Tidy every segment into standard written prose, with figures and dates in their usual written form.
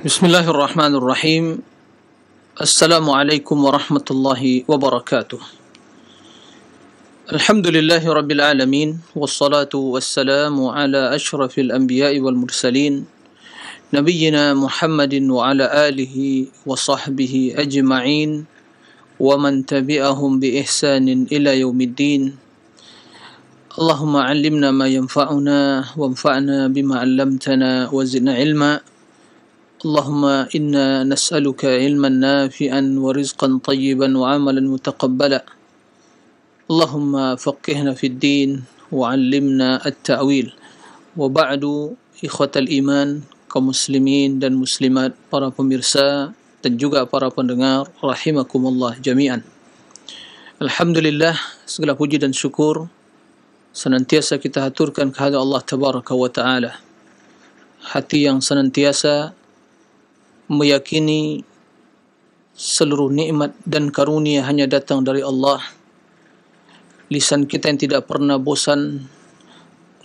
Bismillahirrahmanirrahim. Assalamualaikum warahmatullahi wabarakatuh. Alhamdulillahi rabbil alamin. Wassalatu wassalamu ala ashrafil anbiya'i wal mursalin. Nabiyyina Muhammadin wa ala alihi wa sahbihi ajma'in. Wa man tabi'ahum bi ihsanin ila yaumiddin. Allahumma allimna ma yanfa'una wanfa'na bima 'allamtana wa zidna ilma. Allahumma inna nas'aluka ilman nafi'an wa rizqan tayyiban wa amalan mutaqabbala. Allahumma faqihna fid din wa 'allimna at-ta'wil. Wa ba'du, ikhwatal iman, kaum muslimin dan muslimat, para pemirsa dan juga para pendengar rahimakumullah jami'an. Alhamdulillah, segala puji dan syukur senantiasa kita haturkan kehadirat Allah tabaraka wa taala. Hati yang senantiasa meyakini seluruh nikmat dan karunia hanya datang dari Allah. Lisan kita yang tidak pernah bosan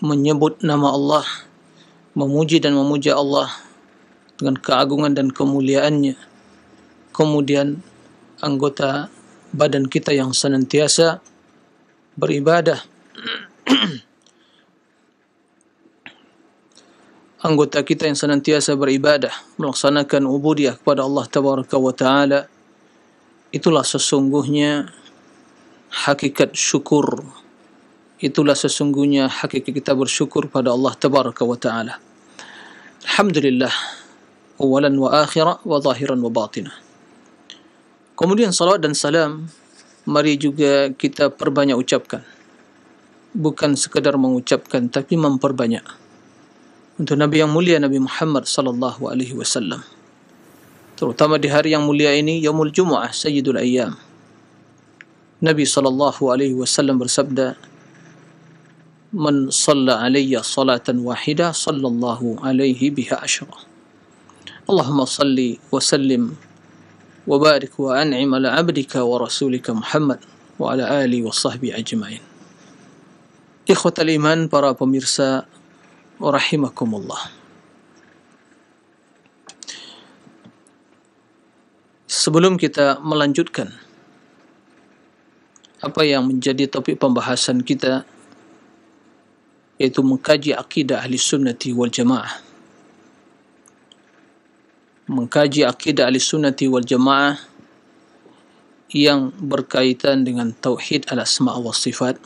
menyebut nama Allah, memuji dan memuja Allah dengan keagungan dan kemuliaannya. Kemudian anggota badan kita yang senantiasa beribadah, anggota kita yang senantiasa beribadah, melaksanakan ubudiyah kepada Allah tabaraka wa taala, itulah sesungguhnya hakikat syukur. Itulah sesungguhnya hakikat kita bersyukur pada Allah tabaraka wa taala. Alhamdulillah, awalan wa akhirah wa zahiran wa batinah. Kemudian salawat dan salam mari juga kita perbanyak ucapkan. Bukan sekadar mengucapkan, tapi memperbanyak untuk Nabi yang mulia, Nabi Muhammad sallallahu alaihi wasallam. Terutama di hari yang mulia ini, Yaumul Jumu'ah, Sayyidul Ayyam. Nabi sallallahu alaihi wasallam bersabda, "Man shalla alayya salatan wahida, sallallahu alaihi biha asyra." Allahumma salli wa sallim wa barik wa an'im ala abdika wa rasulika Muhammad wa ala alihi wa sahbihi ajma'in. Ikhwatal iman, para pemirsa rahimakumullah. Sebelum kita melanjutkan apa yang menjadi topik pembahasan kita, yaitu mengkaji akidah ahli sunnati wal jamaah. Mengkaji akidah ahli sunnati wal jamaah yang berkaitan dengan tauhid al-asma' wa sifat.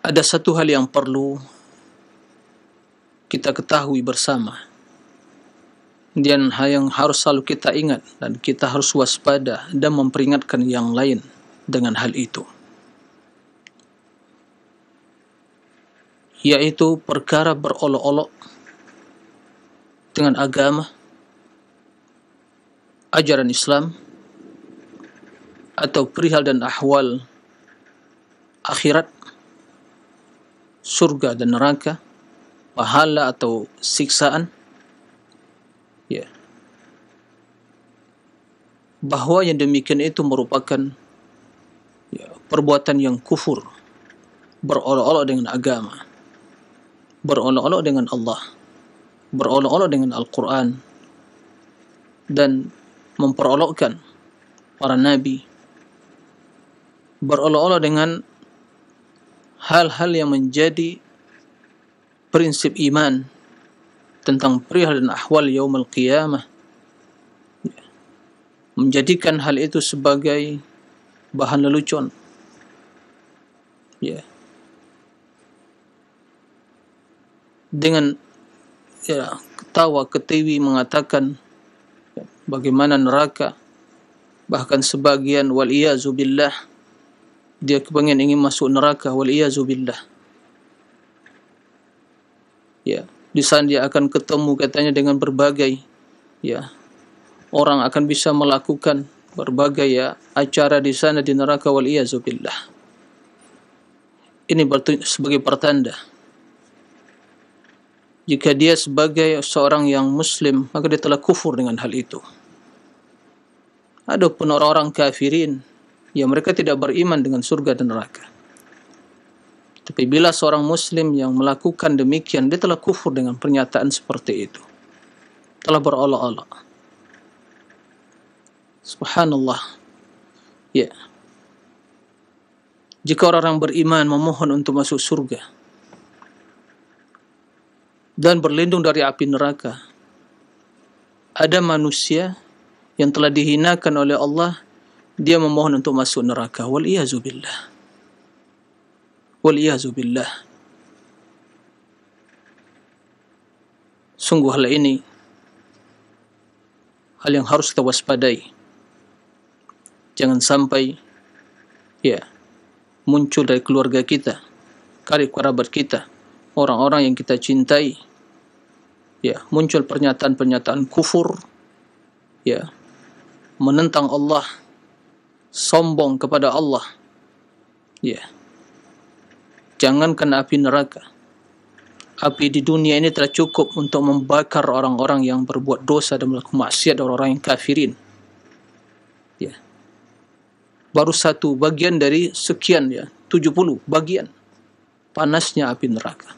Ada satu hal yang perlu kita ketahui bersama, dan yang harus selalu kita ingat, dan kita harus waspada dan memperingatkan yang lain dengan hal itu, yaitu perkara berolok-olok dengan agama, ajaran Islam, atau perihal dan ahwal akhirat, surga dan neraka, pahala atau siksaan, ya, bahwa yang demikian itu merupakan perbuatan yang kufur, berolok-olok dengan agama, berolok-olok dengan Allah, berolok-olok dengan Al-Quran, dan memperolokkan para nabi, berolok-olok dengan hal-hal yang menjadi prinsip iman tentang perihal dan ahwal yaumul qiyamah, menjadikan hal itu sebagai bahan lelucon, dengan ketawa ketiwi mengatakan bagaimana neraka, bahkan sebagian wal-iyazu billah, dia kepengen ingin masuk neraka, wal-iyazu billah. Ya, di sana dia akan ketemu katanya dengan berbagai orang, akan bisa melakukan berbagai acara di sana di neraka, wal-iyazu billah. Ini sebagai pertanda jika dia sebagai seorang yang muslim, maka dia telah kufur dengan hal itu. Adapun orang-orang kafirin, mereka tidak beriman dengan surga dan neraka, Tapi bila seorang muslim yang melakukan demikian, dia telah kufur dengan pernyataan seperti itu, telah berolok-olok. Subhanallah. Ya. Jika orang beriman memohon untuk masuk surga dan berlindung dari api neraka, ada manusia yang telah dihinakan oleh Allah, dia memohon untuk masuk neraka. Wal-iyazubillah. Wal-iyazubillah. Sungguh hal ini hal yang harus kita waspadai. Jangan sampai muncul dari keluarga kita, karib kerabat kita, orang-orang yang kita cintai, muncul pernyataan-pernyataan kufur, menentang Allah, sombong kepada Allah. Jangankan api neraka, api di dunia ini telah cukup untuk membakar orang-orang yang berbuat dosa dan melakukan maksiat, orang-orang yang kafirin. Baru satu bagian dari sekian, 70 bagian panasnya api neraka.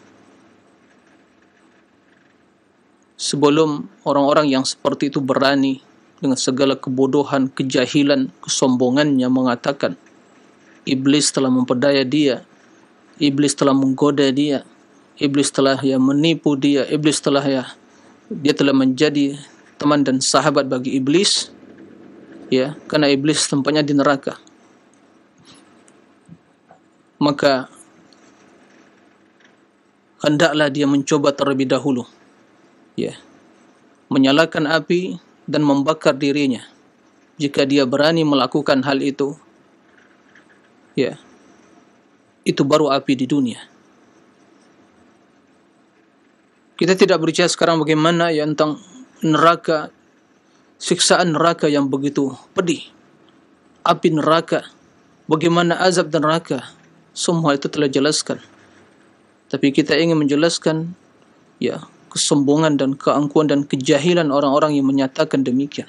Sebelum orang-orang yang seperti itu berani dengan segala kebodohan, kejahilan, kesombongannya mengatakan iblis telah memperdaya dia, iblis telah menggoda dia, iblis telah menipu dia, iblis telah dia telah menjadi teman dan sahabat bagi iblis, karena iblis tempatnya di neraka. Maka hendaklah dia mencoba terlebih dahulu, menyalakan api dan membakar dirinya. Jika dia berani melakukan hal itu, itu baru api di dunia. Kita tidak berbicara sekarang bagaimana tentang neraka, siksaan neraka yang begitu pedih, api neraka, bagaimana azab neraka, semua itu telah jelaskan. Tapi kita ingin menjelaskan kesombongan dan keangkuhan dan kejahilan orang-orang yang menyatakan demikian.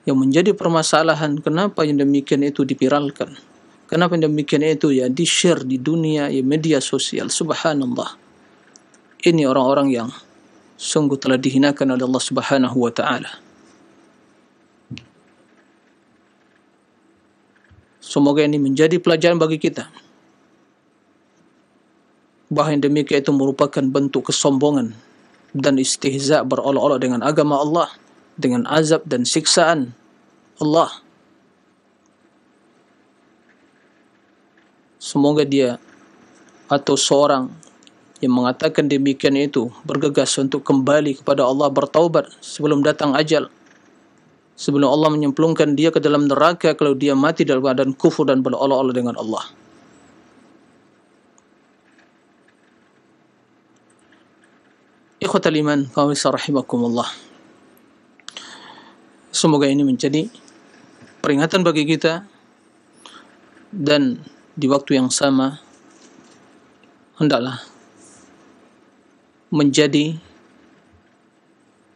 Yang menjadi permasalahan, kenapa yang demikian itu dipiralkan, kenapa yang demikian itu di-share di dunia media sosial. Subhanallah. Ini orang-orang yang sungguh telah dihinakan oleh Allah Subhanahu wa ta'ala. Semoga ini menjadi pelajaran bagi kita, bahawa yang demikian itu merupakan bentuk kesombongan dan istihza, berolok-olok dengan agama Allah, dengan azab dan siksaan Allah. Semoga dia atau seorang yang mengatakan demikian itu bergegas untuk kembali kepada Allah, bertaubat sebelum datang ajal, sebelum Allah menyemplungkan dia ke dalam neraka kalau dia mati dalam keadaan kufur dan berolok-olok dengan Allah. Ikhwatal iman, pemirsa rahimakumullah. Semoga ini menjadi peringatan bagi kita, dan di waktu yang sama hendaklah menjadi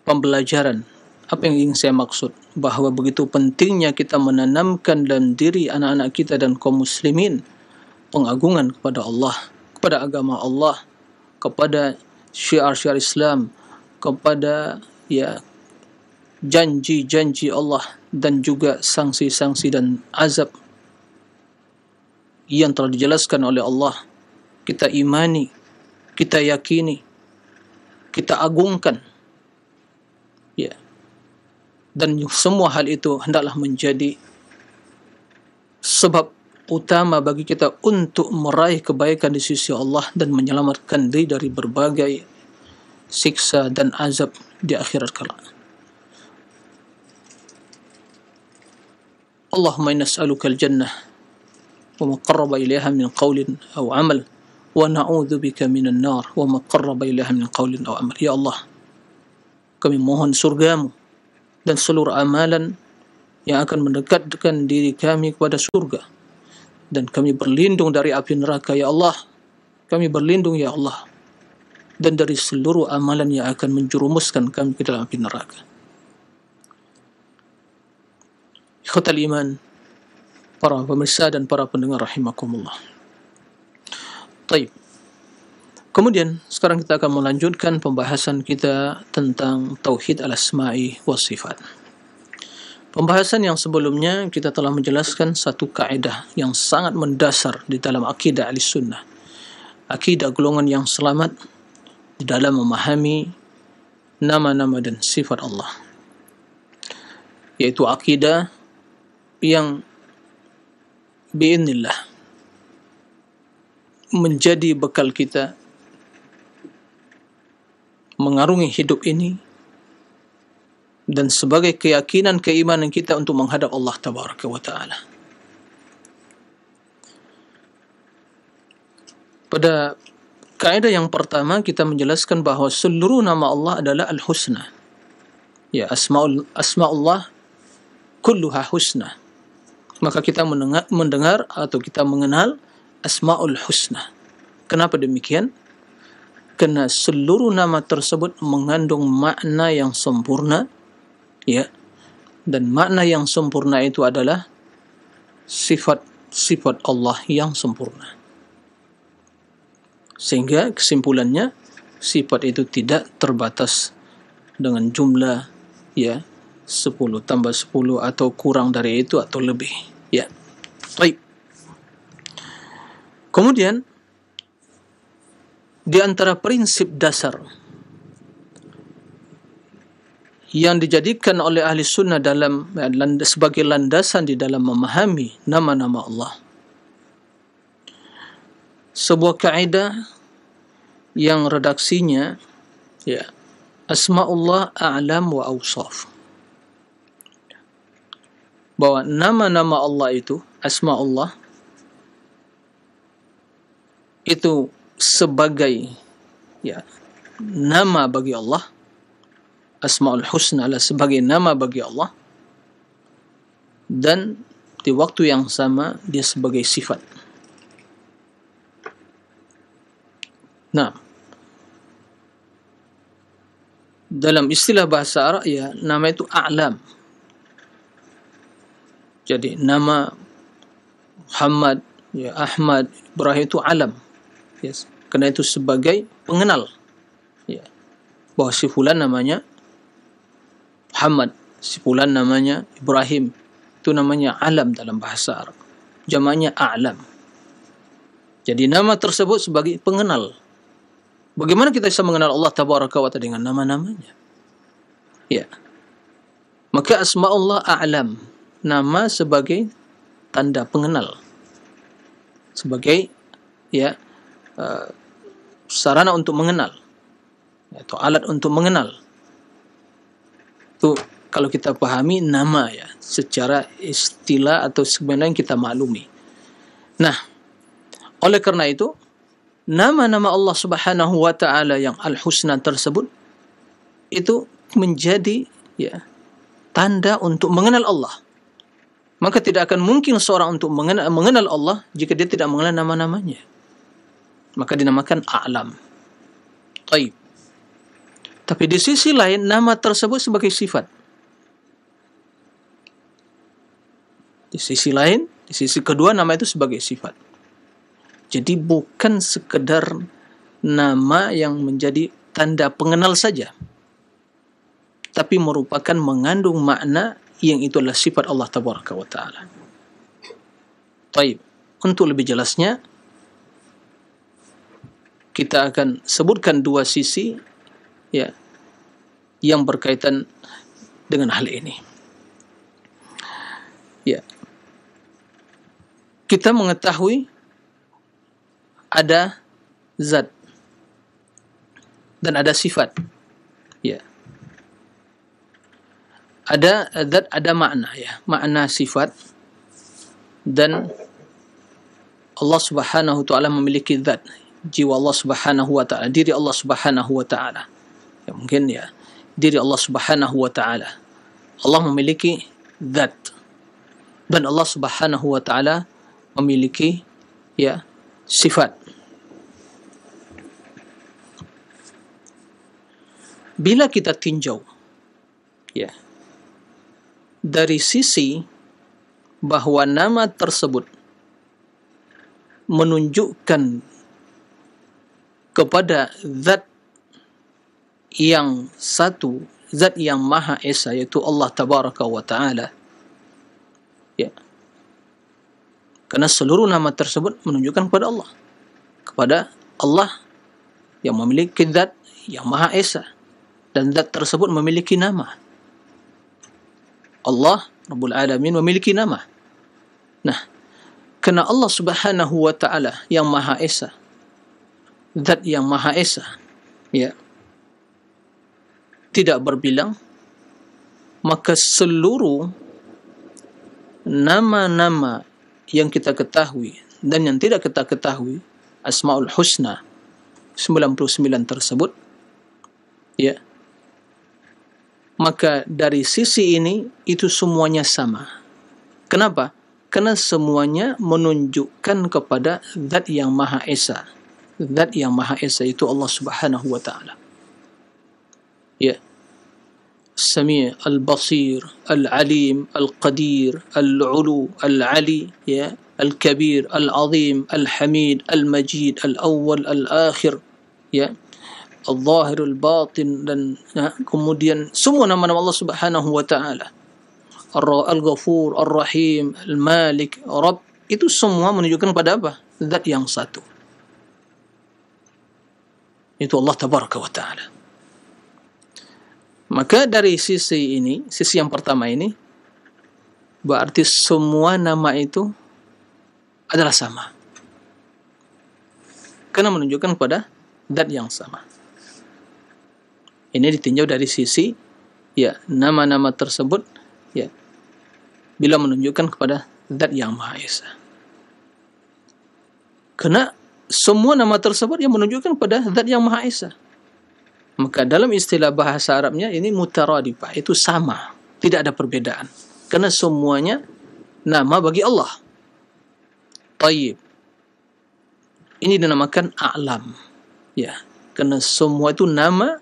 pembelajaran. Apa yang ingin saya maksud? Bahawa begitu pentingnya kita menanamkan dalam diri anak-anak kita dan kaum muslimin pengagungan kepada Allah, kepada agama Allah, kepada syiar-syiar Islam, kepada janji-janji Allah, dan juga sanksi-sanksi dan azab yang telah dijelaskan oleh Allah. Kita imani, kita yakini, kita agungkan, dan semua hal itu hendaklah menjadi sebab utama bagi kita untuk meraih kebaikan di sisi Allah dan menyelamatkan diri dari berbagai siksa dan azab di akhirat kelak. Allahumma inna nas'aluka al-jannah wa ma qarraba ilaiha min qawlin aw amal, wa na'udzu bika minan nar wa ma qarraba ilaiha min qawlin aw amal. Ya Allah, kami mohon surgamu dan seluruh amalan yang akan mendekatkan diri kami kepada surga, dan kami berlindung dari api neraka. Ya Allah, kami berlindung ya Allah, dan dari seluruh amalan yang akan menjerumuskan kami ke dalam api neraka. Ikhwatal iman, para pemirsa dan para pendengar rahimakumullah. Baik. Kemudian sekarang kita akan melanjutkan pembahasan kita tentang tauhid al-asma'i was sifat. Pembahasan yang sebelumnya kita telah menjelaskan satu kaedah yang sangat mendasar di dalam akidah Ahlussunnah. Akidah golongan yang selamat di dalam memahami nama-nama dan sifat Allah. Yaitu akidah yang biiznillah menjadi bekal kita mengarungi hidup ini dan sebagai keyakinan keimanan kita untuk menghadap Allah Tabaraka wa Ta'ala. Pada kaidah yang pertama kita menjelaskan bahawa seluruh nama Allah adalah Al-Husna. Ya, asma'ullah kulluha husna. Maka kita mendengar atau kita mengenal Asma'ul Husna. Kenapa demikian? Kerana seluruh nama tersebut mengandung makna yang sempurna, ya, dan makna yang sempurna itu adalah sifat-sifat Allah yang sempurna. Sehingga kesimpulannya sifat itu tidak terbatas dengan jumlah, ya, 10 tambah 10 atau kurang dari itu atau lebih, ya. Baik. Kemudian di antara prinsip dasar yang dijadikan oleh ahli sunnah dalam sebagai landasan di dalam memahami nama-nama Allah, sebuah kaidah yang redaksinya, ya, Asma'ullah a'lam wa awsaf, bahwa nama-nama Allah itu, Asma'ullah itu sebagai, ya, nama bagi Allah. Asma'ul Husna adalah sebagai nama bagi Allah, dan di waktu yang sama dia sebagai sifat. Nah, dalam istilah bahasa Arab, ya, nama itu a'lam. Jadi nama Muhammad, ya, Ahmad, Ibrahim itu alam. Yes. Kerana itu sebagai pengenal, ya, bahawa si fulan namanya Muhammad, si fulan namanya Ibrahim. Itu namanya alam dalam bahasa Arab. Jamaknya a'lam. Jadi nama tersebut sebagai pengenal. Bagaimana kita bisa mengenal Allah Tabaraka wa Ta'ala dengan nama-namanya? Ya. Maka Asma'ullah a'lam, nama sebagai tanda pengenal, sebagai, ya, sarana untuk mengenal, atau alat untuk mengenal. Itu kalau kita pahami nama, ya, secara istilah atau sebenarnya kita maklumi. Nah, oleh kerana itu nama-nama Allah Subhanahu wa Ta'ala yang Al-Husna tersebut itu menjadi, ya, tanda untuk mengenal Allah. Maka tidak akan mungkin seorang untuk mengenal Allah jika dia tidak mengenal nama-namanya. Maka dinamakan a'lam. Baik. Tapi di sisi lain nama tersebut sebagai sifat. Di sisi lain, di sisi kedua nama itu sebagai sifat. Jadi bukan sekedar nama yang menjadi tanda pengenal saja, tapi merupakan mengandung makna yang itu adalah sifat Allah Tabaraka wa Ta'ala. Baik. Untuk lebih jelasnya, kita akan sebutkan dua sisi, ya, yang berkaitan dengan hal ini. Ya. Kita mengetahui ada zat dan ada sifat. Ya. Ada zat, ada makna, ya, makna sifat, dan Allah Subhanahu wa Ta'ala memiliki zat. Jiwa Allah Subhanahu wa Ta'ala, diri Allah Subhanahu wa Ta'ala, ya, mungkin, ya, diri Allah Subhanahu wa Ta'ala. Allah memiliki zat, dan Allah Subhanahu wa Ta'ala memiliki, ya, sifat. Bila kita tinjau, ya, dari sisi bahawa nama tersebut menunjukkan kepada zat yang satu, zat yang Maha Esa, yaitu Allah Tabaraka wa Ta'ala. Ya. Karena seluruh nama tersebut menunjukkan kepada Allah yang memiliki zat yang Maha Esa, dan zat tersebut memiliki nama. Allah Rabbul Alamin memiliki nama. Nah, karena Allah Subhanahu wa Ta'ala yang Maha Esa, zat yang Maha Esa, ya, tidak berbilang, maka seluruh nama-nama yang kita ketahui dan yang tidak kita ketahui, Asmaul Husna 99 tersebut, ya, maka dari sisi ini itu semuanya sama. Kenapa? Karena semuanya menunjukkan kepada zat yang Maha Esa. Zat yang Maha Esa itu Allah Subhanahu wa Ta'ala. Ya. Sami', Al-Basir, Al-Alim, Al-Qadir, Al-Ulu, Al-Ali, ya, Al-Kabir, Al-Azim, Al-Hamid, Al-Majid, Al-Awwal, Al-Akhir, ya, Al-Zahir, Al-Batin, dan kemudian semua nama-nama Allah Subhanahu wa Ta'ala. Al-Ghafur, Al-Rahim, Al-Malik, Rabb, itu semua menunjukkan pada apa? Zat yang satu. Itu Allah Tabaraka wa Ta'ala. Maka dari sisi ini, sisi yang pertama ini, berarti semua nama itu adalah sama. Karena menunjukkan pada zat yang sama. Ini ditinjau dari sisi, ya, nama-nama tersebut, ya, bila menunjukkan kepada zat yang Maha Esa. Karena semua nama tersebut yang menunjukkan pada zat yang Maha Esa. Maka dalam istilah bahasa Arabnya ini mutaradifah, itu sama, tidak ada perbedaan. Karena semuanya nama bagi Allah. Tayyib. Ini dinamakan a'lam. Ya, karena semua itu nama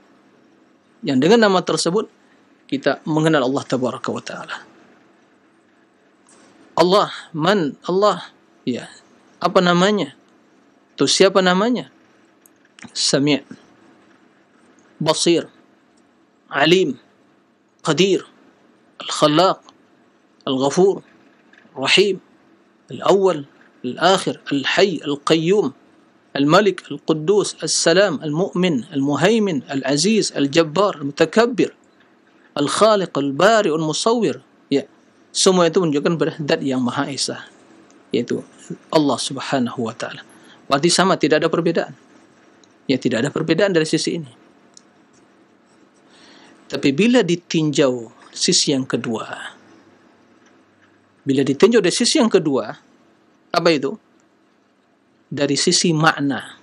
yang dengan nama tersebut kita mengenal Allah Tabaraka wa Ta'ala. Allah, man, Allah, ya, apa namanya? Itu siapa namanya? Sami', Basir, Alim, Qadir, Al-Khallaq, Al-Ghafur, Rahim, Al-Awwal, Al-Akhir, Al-Hayy, Al-Qayyum, Al-Malik, Al-Quddus, Al-Salam, Al-Mu'min, Al-Muhaymin, Al-Aziz, Al-Jabbar, Al-Mutakabbir, Al-Khaliq, Al-Bari, Al-Musawwir. Ya, semua itu menunjukkan pada zat yang Maha Esa, yaitu Allah Subhanahu wa Ta'ala. Berarti sama, tidak ada perbedaan. Ya, tidak ada perbedaan dari sisi ini. Tapi bila ditinjau sisi yang kedua, apa itu? Dari sisi makna.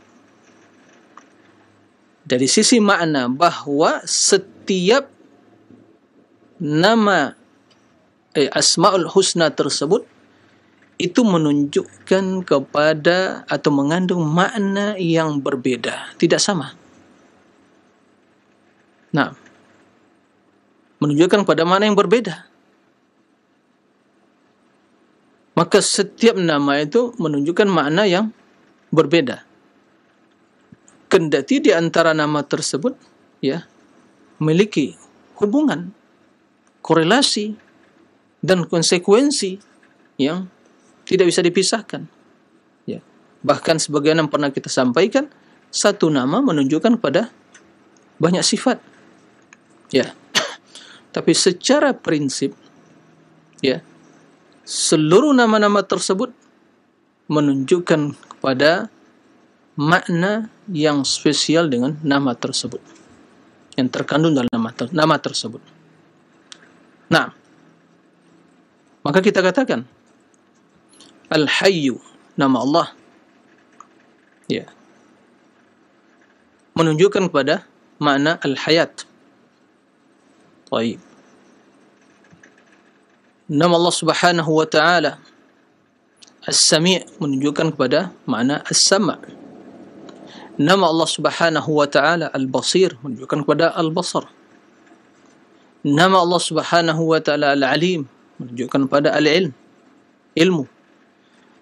Dari sisi makna bahwa setiap nama Asmaul Husna tersebut itu menunjukkan kepada atau mengandung makna yang berbeda, tidak sama. Nah, menunjukkan pada makna yang berbeda. Maka setiap nama itu menunjukkan makna yang berbeda. Kendati di antara nama tersebut, ya, memiliki hubungan, korelasi, dan konsekuensi yang tidak bisa dipisahkan. Ya. Bahkan sebagaimana yang pernah kita sampaikan, satu nama menunjukkan pada banyak sifat. Ya. Tapi secara prinsip, ya, seluruh nama-nama tersebut menunjukkan kepada makna yang spesial dengan nama tersebut, yang terkandung dalam nama tersebut. Nah, maka kita katakan Al-Hayyu, nama Allah, ya, menunjukkan kepada makna Al-Hayat. Baik. Nama Allah Subhanahu wa Ta'ala As-Sami' menunjukkan kepada makna As-Sama'. Nama Allah Subhanahu wa Ta'ala Al-Basir menunjukkan kepada Al-Basar. Nama Allah Subhanahu wa Ta'ala Al-Alim menunjukkan kepada Al-Ilm, ilmu.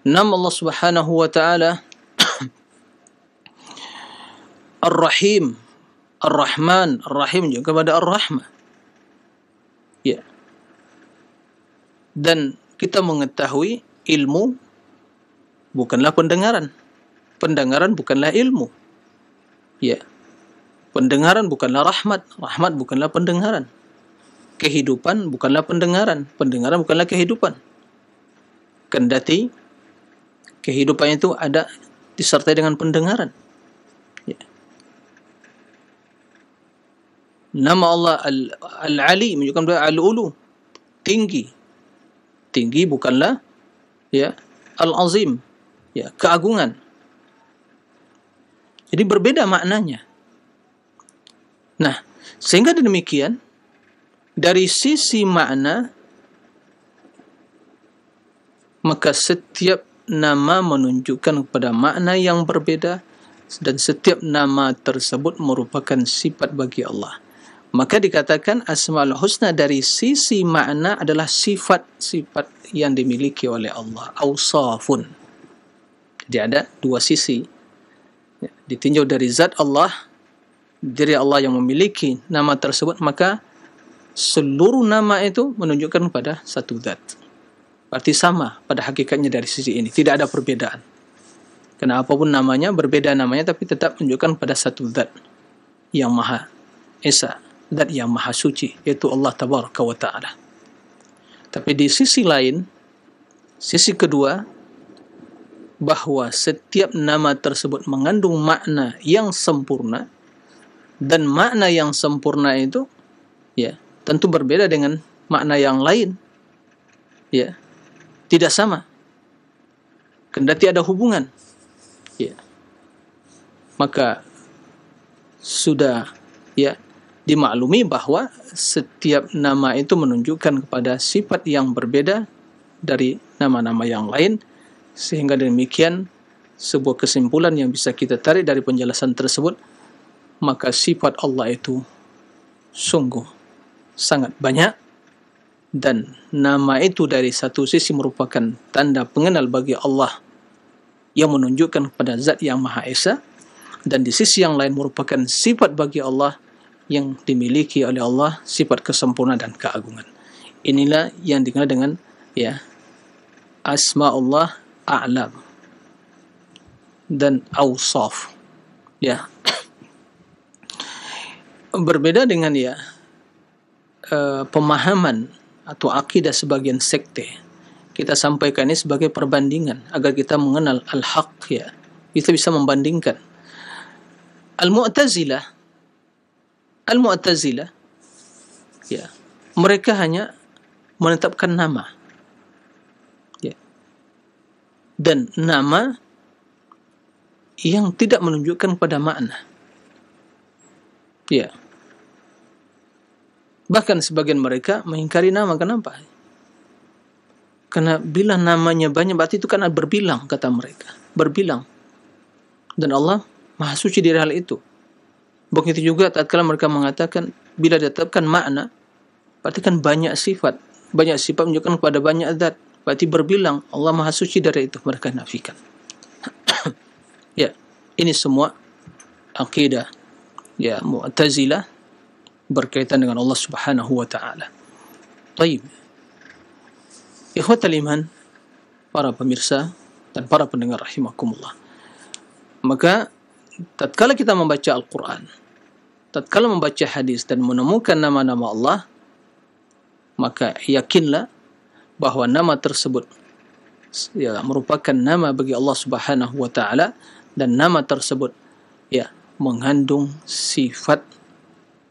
Nama Allah Subhanahu wa Ta'ala Ar-Rahim, Ar-Rahman, Ar-Rahim juga kepada Ar-Rahmah. Ya. Dan kita mengetahui ilmu bukanlah pendengaran. Pendengaran bukanlah ilmu. Ya. Pendengaran bukanlah rahmat. Rahmat bukanlah pendengaran. Kehidupan bukanlah pendengaran. Pendengaran bukanlah kehidupan. Kendati kehidupan itu ada disertai dengan pendengaran. Ya. Nama Allah Al-Ali menunjukkan bahwa Al-Ulu, tinggi. Tinggi bukanlah ya Al-Azim, ya keagungan. Jadi berbeda maknanya. Nah, sehingga demikian dari sisi makna maka setiap nama menunjukkan kepada makna yang berbeda dan setiap nama tersebut merupakan sifat bagi Allah. Maka dikatakan Asmaul Husna dari sisi makna adalah sifat-sifat yang dimiliki oleh Allah. Awsafun. Jadi ada dua sisi. Ditinjau dari zat Allah, diri Allah yang memiliki nama tersebut, maka seluruh nama itu menunjukkan pada satu zat. Berarti sama pada hakikatnya dari sisi ini. Tidak ada perbedaan. Karena apapun namanya, berbeda namanya, tapi tetap menunjukkan pada satu zat yang Maha Esa. Zat yang Maha Suci, yaitu Allah Tabaraka wa Ta'ala. Tapi di sisi lain, sisi kedua, bahwa setiap nama tersebut mengandung makna yang sempurna, dan makna yang sempurna itu ya tentu berbeda dengan makna yang lain. Ya, tidak sama. Kendati ada hubungan. Ya. Maka sudah ya dimaklumi bahwa setiap nama itu menunjukkan kepada sifat yang berbeda dari nama-nama yang lain, sehingga demikian sebuah kesimpulan yang bisa kita tarik dari penjelasan tersebut, maka sifat Allah itu sungguh sangat banyak, dan nama itu dari satu sisi merupakan tanda pengenal bagi Allah yang menunjukkan kepada zat yang Maha Esa, dan di sisi yang lain merupakan sifat bagi Allah yang dimiliki oleh Allah, sifat kesempurnaan dan keagungan. Inilah yang dikenal dengan ya Asma'ullah A'lam dan Awsaf. Ya. Berbeda dengan ya pemahaman atau akidah sebagian sekte. Kita sampaikan ini sebagai perbandingan agar kita mengenal al-haq, ya. Kita bisa membandingkan. Al-Mu'tazilah ya, mereka hanya menetapkan nama. Ya. Dan nama yang tidak menunjukkan pada makna. Ya. Bahkan sebagian mereka mengingkari nama. Kenapa? Karena bila namanya banyak, berarti itu kan berbilang, kata mereka. Berbilang. Dan Allah Maha Suci dari hal itu. Begitu juga tatkala mereka mengatakan bila ditetapkan makna, berarti kan banyak sifat. Banyak sifat menunjukkan kepada banyak zat. Berarti berbilang, Allah Maha Suci dari itu. Mereka nafikan. Ya, ini semua akidah ya Mu'tazilah berkaitan dengan Allah Subhanahu wa Ta'ala. Baik. Ikhwatal iman, para pemirsa dan para pendengar rahimakumullah. Maka tatkala kita membaca Al-Quran, tatkala membaca hadis dan menemukan nama-nama Allah, maka yakinlah bahwa nama tersebut ya merupakan nama bagi Allah Subhanahu wa Ta'ala, dan nama tersebut ya mengandung sifat,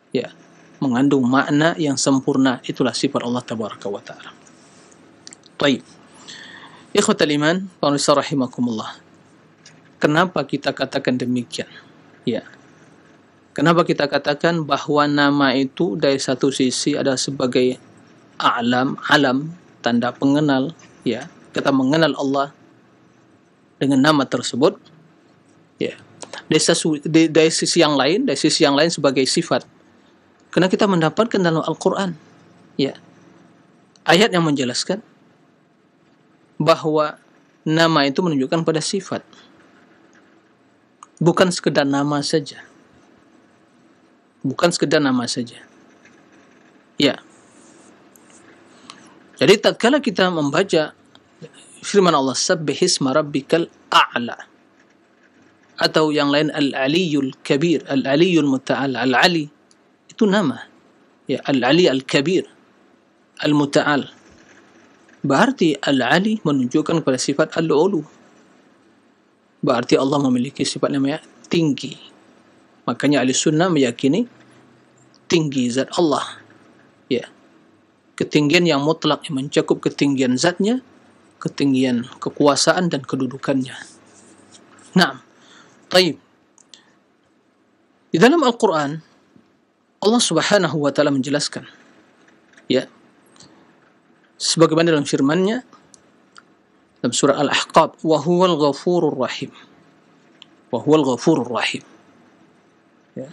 ya mengandung makna yang sempurna. Itulah sifat Allah Tabaraka wa Ta'ala. Baik. Ikhwatal iman, pemirsa rahimakumullah. Kenapa kita katakan demikian? Ya. Kenapa kita katakan bahwa nama itu dari satu sisi ada sebagai alam, tanda pengenal, ya. Kita mengenal Allah dengan nama tersebut. Ya. Dari sisi yang lain sebagai sifat. Karena kita mendapatkan dalam Al-Quran, ya, ayat yang menjelaskan bahwa nama itu menunjukkan pada sifat. Bukan sekedar nama saja. bukan sekedar nama saja. Ya. Jadi tatkala kita membaca firman Allah, sabbihisma rabbikal a'la, atau yang lain al-aliyul kabir, al-aliyul muta'al, al-ali itu nama. Ya, al-ali al-kabir, al-muta'al. Berarti al-ali menunjukkan kepada sifat al-ulu. Berarti Allah memiliki sifat namanya tinggi. Makanya ahli sunnah meyakini tinggi zat Allah. Ya. Ketinggian yang mutlak yang mencakup ketinggian zatnya, ketinggian kekuasaan dan kedudukannya. Nah, baik. Di dalam Al-Quran, Allah Subhanahu wa Ta'ala menjelaskan, ya, sebagaimana dalam firman-Nya dalam surah Al-Ahqaf, wa huwal ghafurur rahim. Wa huwal ghafurur rahim. Ya.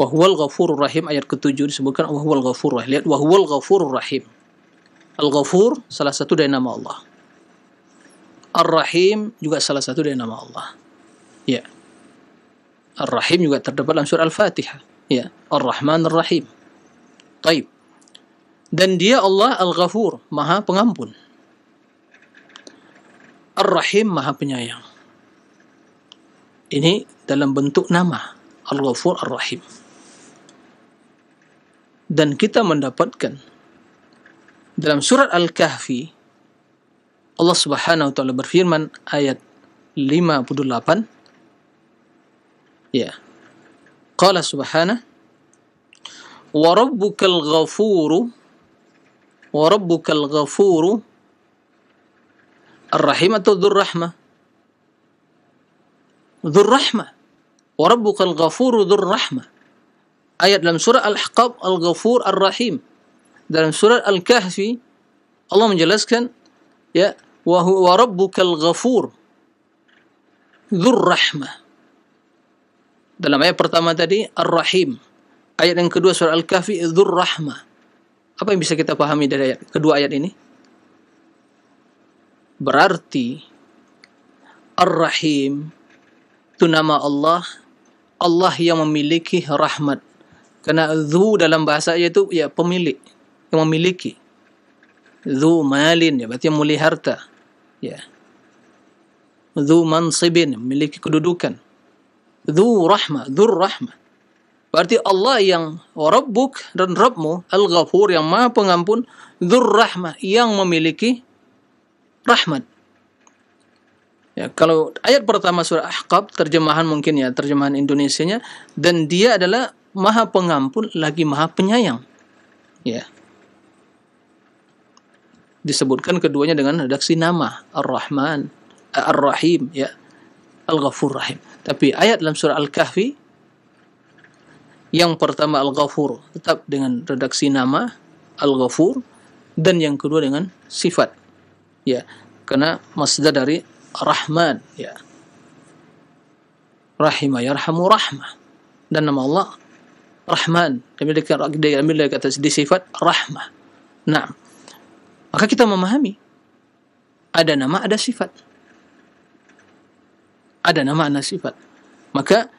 Wa huwal ghafurur rahim, ayat ke-7 disebutkan wa huwal ghafurur rahim. Lihat, wa huwal ghafurur rahim. Al-Ghafur salah satu dari nama Allah. Ar-Rahim juga salah satu dari nama Allah. Ya. Ar-Rahim juga terdapat dalam surah Al-Fatihah. Ya. Ar-Rahman Ar-Rahim. Taib. Dan dia Allah Al-Ghafur, Maha Pengampun. Ar-Rahim, Maha Penyayang. Ini dalam bentuk nama, Al-Ghafur Ar-Rahim. Dan kita mendapatkan dalam surat Al-Kahfi, Allah Subhanahu wa Ta'ala berfirman ayat 58, ya. Qala subhanahu wa rabbukal ghafuru ar-rahim atau dzur rahmah. Dzur rahmah. Wa rabbukal ghafuru dzur rahmah. Ayat dalam surah Al-Ahqaf, Al-Ghafur Ar-Rahim. Dalam surat Al-Kahfi Allah menjelaskan, ya, wa rabbukal ghafur dzur rahmah. Dalam ayat pertama tadi Ar-Rahim. Ayat yang kedua surah Al-Kahfi dzur rahmah. Apa yang bisa kita pahami dari kedua ayat ini? Berarti Ar-Rahim itu nama Allah, Allah yang memiliki rahmat. Karena dzu dalam bahasa itu ya pemilik, yang memiliki. Dzu malin, ya berarti yang memiliki harta. Ya. Dzu mansibin, memiliki kedudukan. Dzu rahmah, dzur rahmah. Berarti Allah yang Rabbuk dan Rabbmu Al-Ghafur yang Maha Pengampun, dzur rahmah yang memiliki rahmat. Ya, kalau ayat pertama surah Ahqaf terjemahan mungkin ya terjemahan Indonesianya, dan dia adalah Maha Pengampun lagi Maha Penyayang. Ya. Disebutkan keduanya dengan redaksi nama Ar-Rahman, Ar-Rahim, ya. Al-Ghafur Rahim. Tapi ayat dalam surah Al-Kahfi yang pertama Al-Ghafur tetap dengan redaksi nama Al-Ghafur, dan yang kedua dengan sifat. Ya, karena masdar dari Rahman, ya. Rahimah yarhamu rahmah. Dan nama Allah Rahman, diambil dari kata di sifat rahmah. Nah, maka kita memahami ada nama, ada sifat. Ada nama, ada sifat. Maka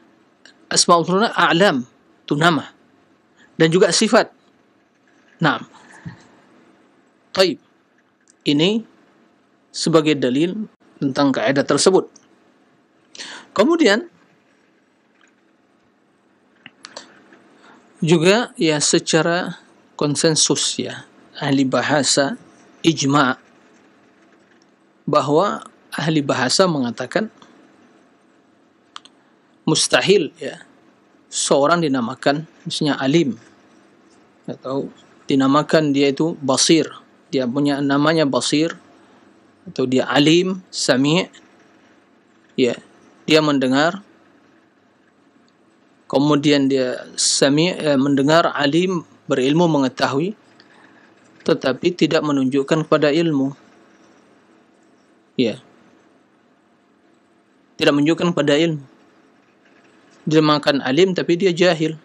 Asmaul Husna a'lam itu nama dan juga sifat. Nah, taib. Ini sebagai dalil tentang kaidah tersebut. Kemudian juga ya secara konsensus ya ahli bahasa ijma' bahwa ahli bahasa mengatakan mustahil ya seorang dinamakan misalnya alim atau dinamakan dia itu basir, dia punya namanya basir, atau dia alim, sami', ya, dia mendengar, kemudian dia sami', mendengar, alim, berilmu, mengetahui, tetapi tidak menunjukkan kepada ilmu. Ya. Tidak menunjukkan pada ilmu. Dia makan alim tapi dia jahil,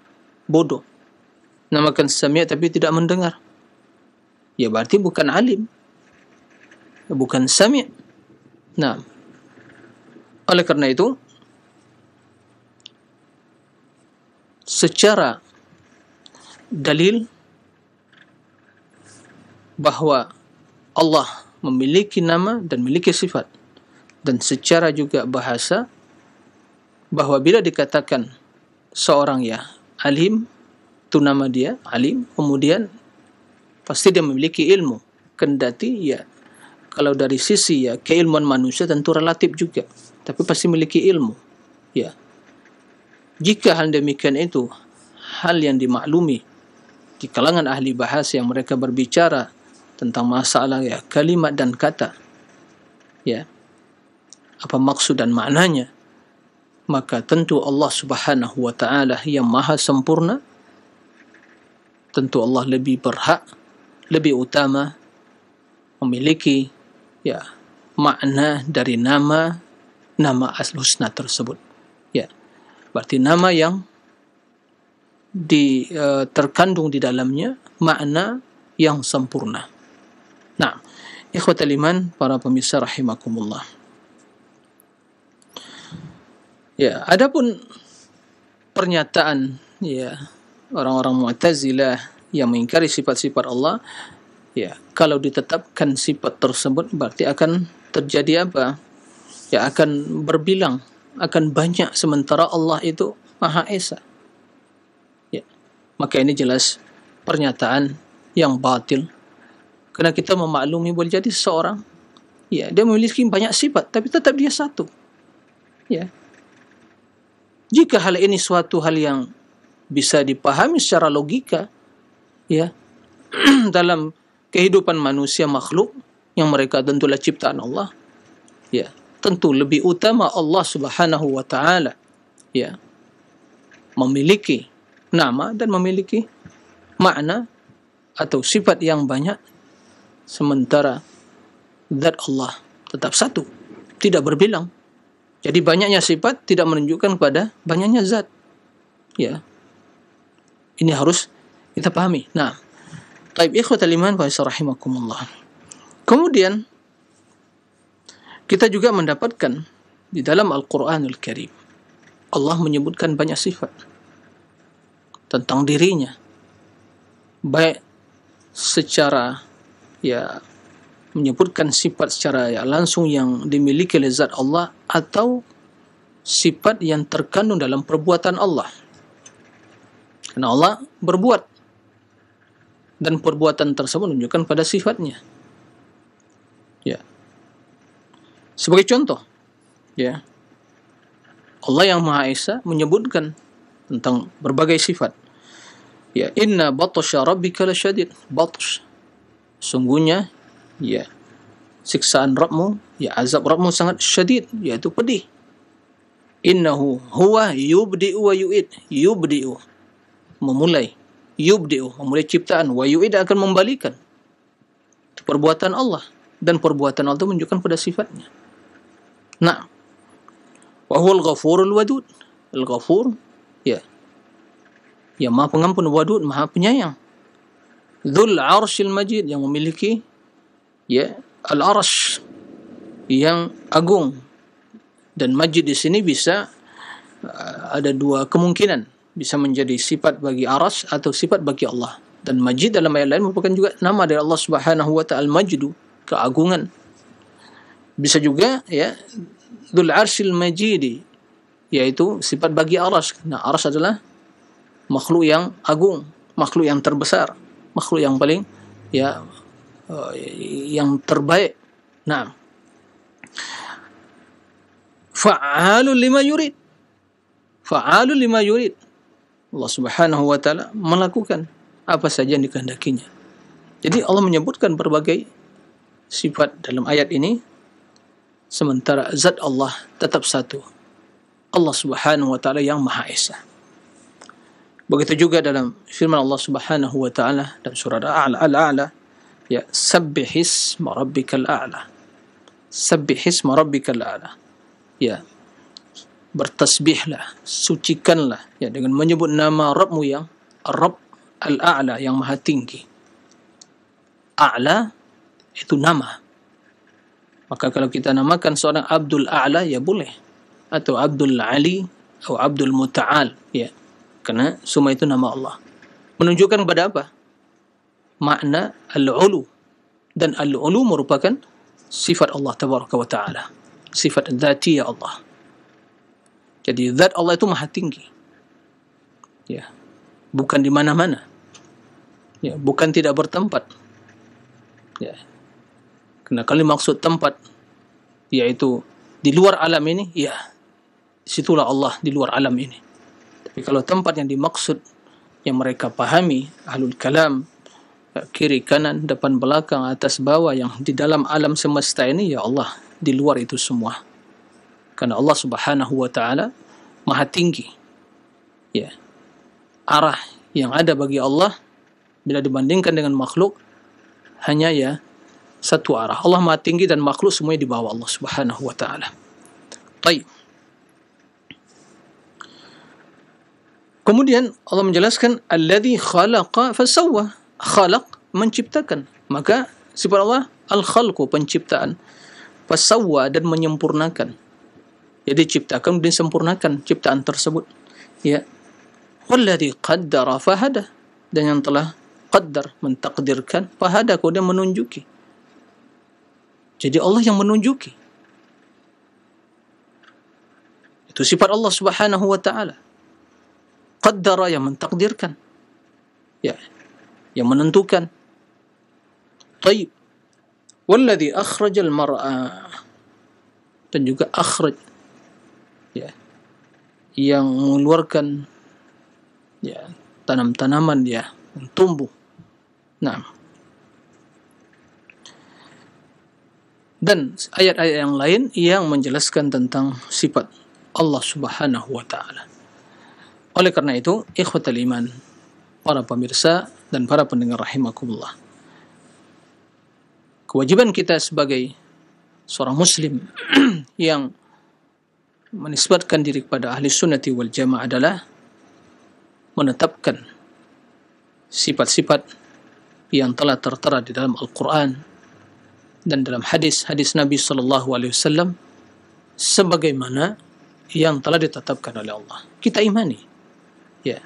bodoh. Namakan sami' tapi tidak mendengar. Ya berarti bukan alim. Bukan sami'. Nah, oleh karena itu secara dalil bahwa Allah memiliki nama dan memiliki sifat, dan secara juga bahasa bahwa bila dikatakan seorang ya alim, itu nama dia alim, kemudian pasti dia memiliki ilmu, kendati ya kalau dari sisi ya keilmuan manusia tentu relatif juga, tapi pasti memiliki ilmu. Ya, jika hal demikian itu hal yang dimaklumi di kalangan ahli bahasa yang mereka berbicara tentang masalah ya kalimat dan kata, ya apa maksud dan maknanya, maka tentu Allah Subhanahu wa taala yang maha sempurna, tentu Allah lebih berhak, lebih utama memiliki ya makna dari nama Al-Husna tersebut. Ya, berarti nama yang terkandung di dalamnya makna yang sempurna. Nah, ikhwatal iman, para pemirsa rahimakumullah. Ya, adapun pernyataan ya orang-orang Mu'tazilah yang mengingkari sifat-sifat Allah, ya kalau ditetapkan sifat tersebut berarti akan terjadi apa? Ya akan berbilang, akan banyak, sementara Allah itu Maha Esa. Ya, maka ini jelas pernyataan yang batil. Karena kita memaklumi boleh jadi seseorang ya dia memiliki banyak sifat tapi tetap dia satu. Ya. Jika hal ini suatu hal yang bisa dipahami secara logika ya dalam kehidupan manusia makhluk yang mereka tentulah ciptaan Allah, ya tentu lebih utama Allah Subhanahu wa taala ya memiliki nama dan memiliki makna atau sifat yang banyak, sementara zat Allah tetap satu, tidak berbilang. Jadi banyaknya sifat tidak menunjukkan kepada banyaknya zat. Ya. Ini harus kita pahami. Nah, taib ikhwatal iman wa rahimakumullah. Kemudian kita juga mendapatkan di dalam Al-Qur'anul Karim Allah menyebutkan banyak sifat tentang dirinya, baik secara ya menyebutkan sifat secara ya langsung yang dimiliki oleh zat Allah, atau sifat yang terkandung dalam perbuatan Allah. Karena Allah berbuat dan perbuatan tersebut menunjukkan pada sifatnya. Ya. Sebagai contoh, ya. Allah yang Maha Esa menyebutkan tentang berbagai sifat. Ya, inna batsha rabbika lasyadid. Batsh, sungguhnya ya siksaan Rabbmu, ya azab Rabbmu sangat syadid, yaitu pedih. Innahu huwa yubdi'u wa yu'id. Yubdi'u, memulai. Yubdi'u, memulai ciptaan. Wa yu'id, akan membalikan. Itu perbuatan Allah. Dan perbuatan Allah itu menunjukkan pada sifatnya. Nah, wa huwal ghafurul wadud. Al-Ghafur, ya Maha Pengampun, Wadud, Maha Penyayang. Dzul Arsyil Majid, yang memiliki ya Al-Arsy yang agung. Dan Majid di sini bisa ada dua kemungkinan, bisa menjadi sifat bagi Arsy atau sifat bagi Allah. Dan Majid dalam ayat lain merupakan juga nama dari Allah Subhanahu wa taala, Al-Majdu, keagungan. Bisa juga ya Dzul Arsyil Majid, yaitu sifat bagi Arsy. Nah, Arsy adalah makhluk yang agung, makhluk yang terbesar, makhluk yang paling ya yang terbaik. Nah, fa'alul lima yurid. Fa'alul lima yurid. Allah Subhanahu wa taala melakukan apa saja yang dikehendakinya. Jadi Allah menyebutkan berbagai sifat dalam ayat ini, sementara zat Allah tetap satu. Allah Subhanahu wa taala yang Maha Esa. Begitu juga dalam firman Allah Subhanahu wa taala dalam surah Al-A'la, ya sabbihisma rabbikal a'la. Sabbihisma rabbikal a'la. Ya, bertasbihlah, sucikanlah ya dengan menyebut nama Rabbmu yang Rabb Al-A'la, yang Maha Tinggi. A'la itu nama. Maka kalau kita namakan seorang Abdul A'la ya boleh, atau Abdul Ali atau Abdul Muta'al ya. Karena semua itu nama Allah. Menunjukkan kepada apa? Makna al-ulu. Dan al-ulu merupakan sifat Allah tabaraka wa ta'ala. Sifat dzatiyah Allah. Jadi zat Allah itu maha tinggi. Ya. Bukan di mana-mana. Ya, bukan tidak bertempat. Ya. Karena kalau maksud tempat yaitu di luar alam ini, ya, situlah Allah di luar alam ini. Tapi kalau tempat yang dimaksud yang mereka pahami ahlul kalam, kiri kanan depan belakang atas bawah, yang di dalam alam semesta ini, ya Allah di luar itu semua. Karena Allah Subhanahu wa taala maha tinggi. Ya. Arah yang ada bagi Allah bila dibandingkan dengan makhluk hanya ya satu arah. Allah maha tinggi dan makhluk semuanya di bawah Allah Subhanahu wa taala. Baik. Kemudian Allah menjelaskan alladzi khalaqa fasawwa. Khalaq menciptakan. Maka sifat Allah al-khalqu, penciptaan. Fasawwa, dan menyempurnakan. Jadi ciptakan dan sempurnakan ciptaan tersebut. Ya. Walladzi qaddara fahada, dan yang telah qaddar, mentakdirkan, fahada, kemudian menunjuki. Jadi Allah yang menunjuki. Itu sifat Allah Subhanahu wa taala. Qaddara, yang mentakdirkan. Ya, yang menentukan. Taib. Walladzi akhrajal mar'a, dan juga akhraj, ya, yang mengeluarkan ya tanam-tanaman ya yang tumbuh. Nah, dan ayat-ayat yang lain yang menjelaskan tentang sifat Allah Subhanahu wa taala. Oleh karena itu, ikhwatal iman, para pemirsa dan para pendengar rahimakumullah, kewajiban kita sebagai seorang muslim yang menisbatkan diri kepada ahli sunnati wal jamaah adalah menetapkan sifat-sifat yang telah tertera di dalam Al-Quran dan dalam hadis-hadis Nabi SAW sebagaimana yang telah ditetapkan oleh Allah. Kita imani, ya,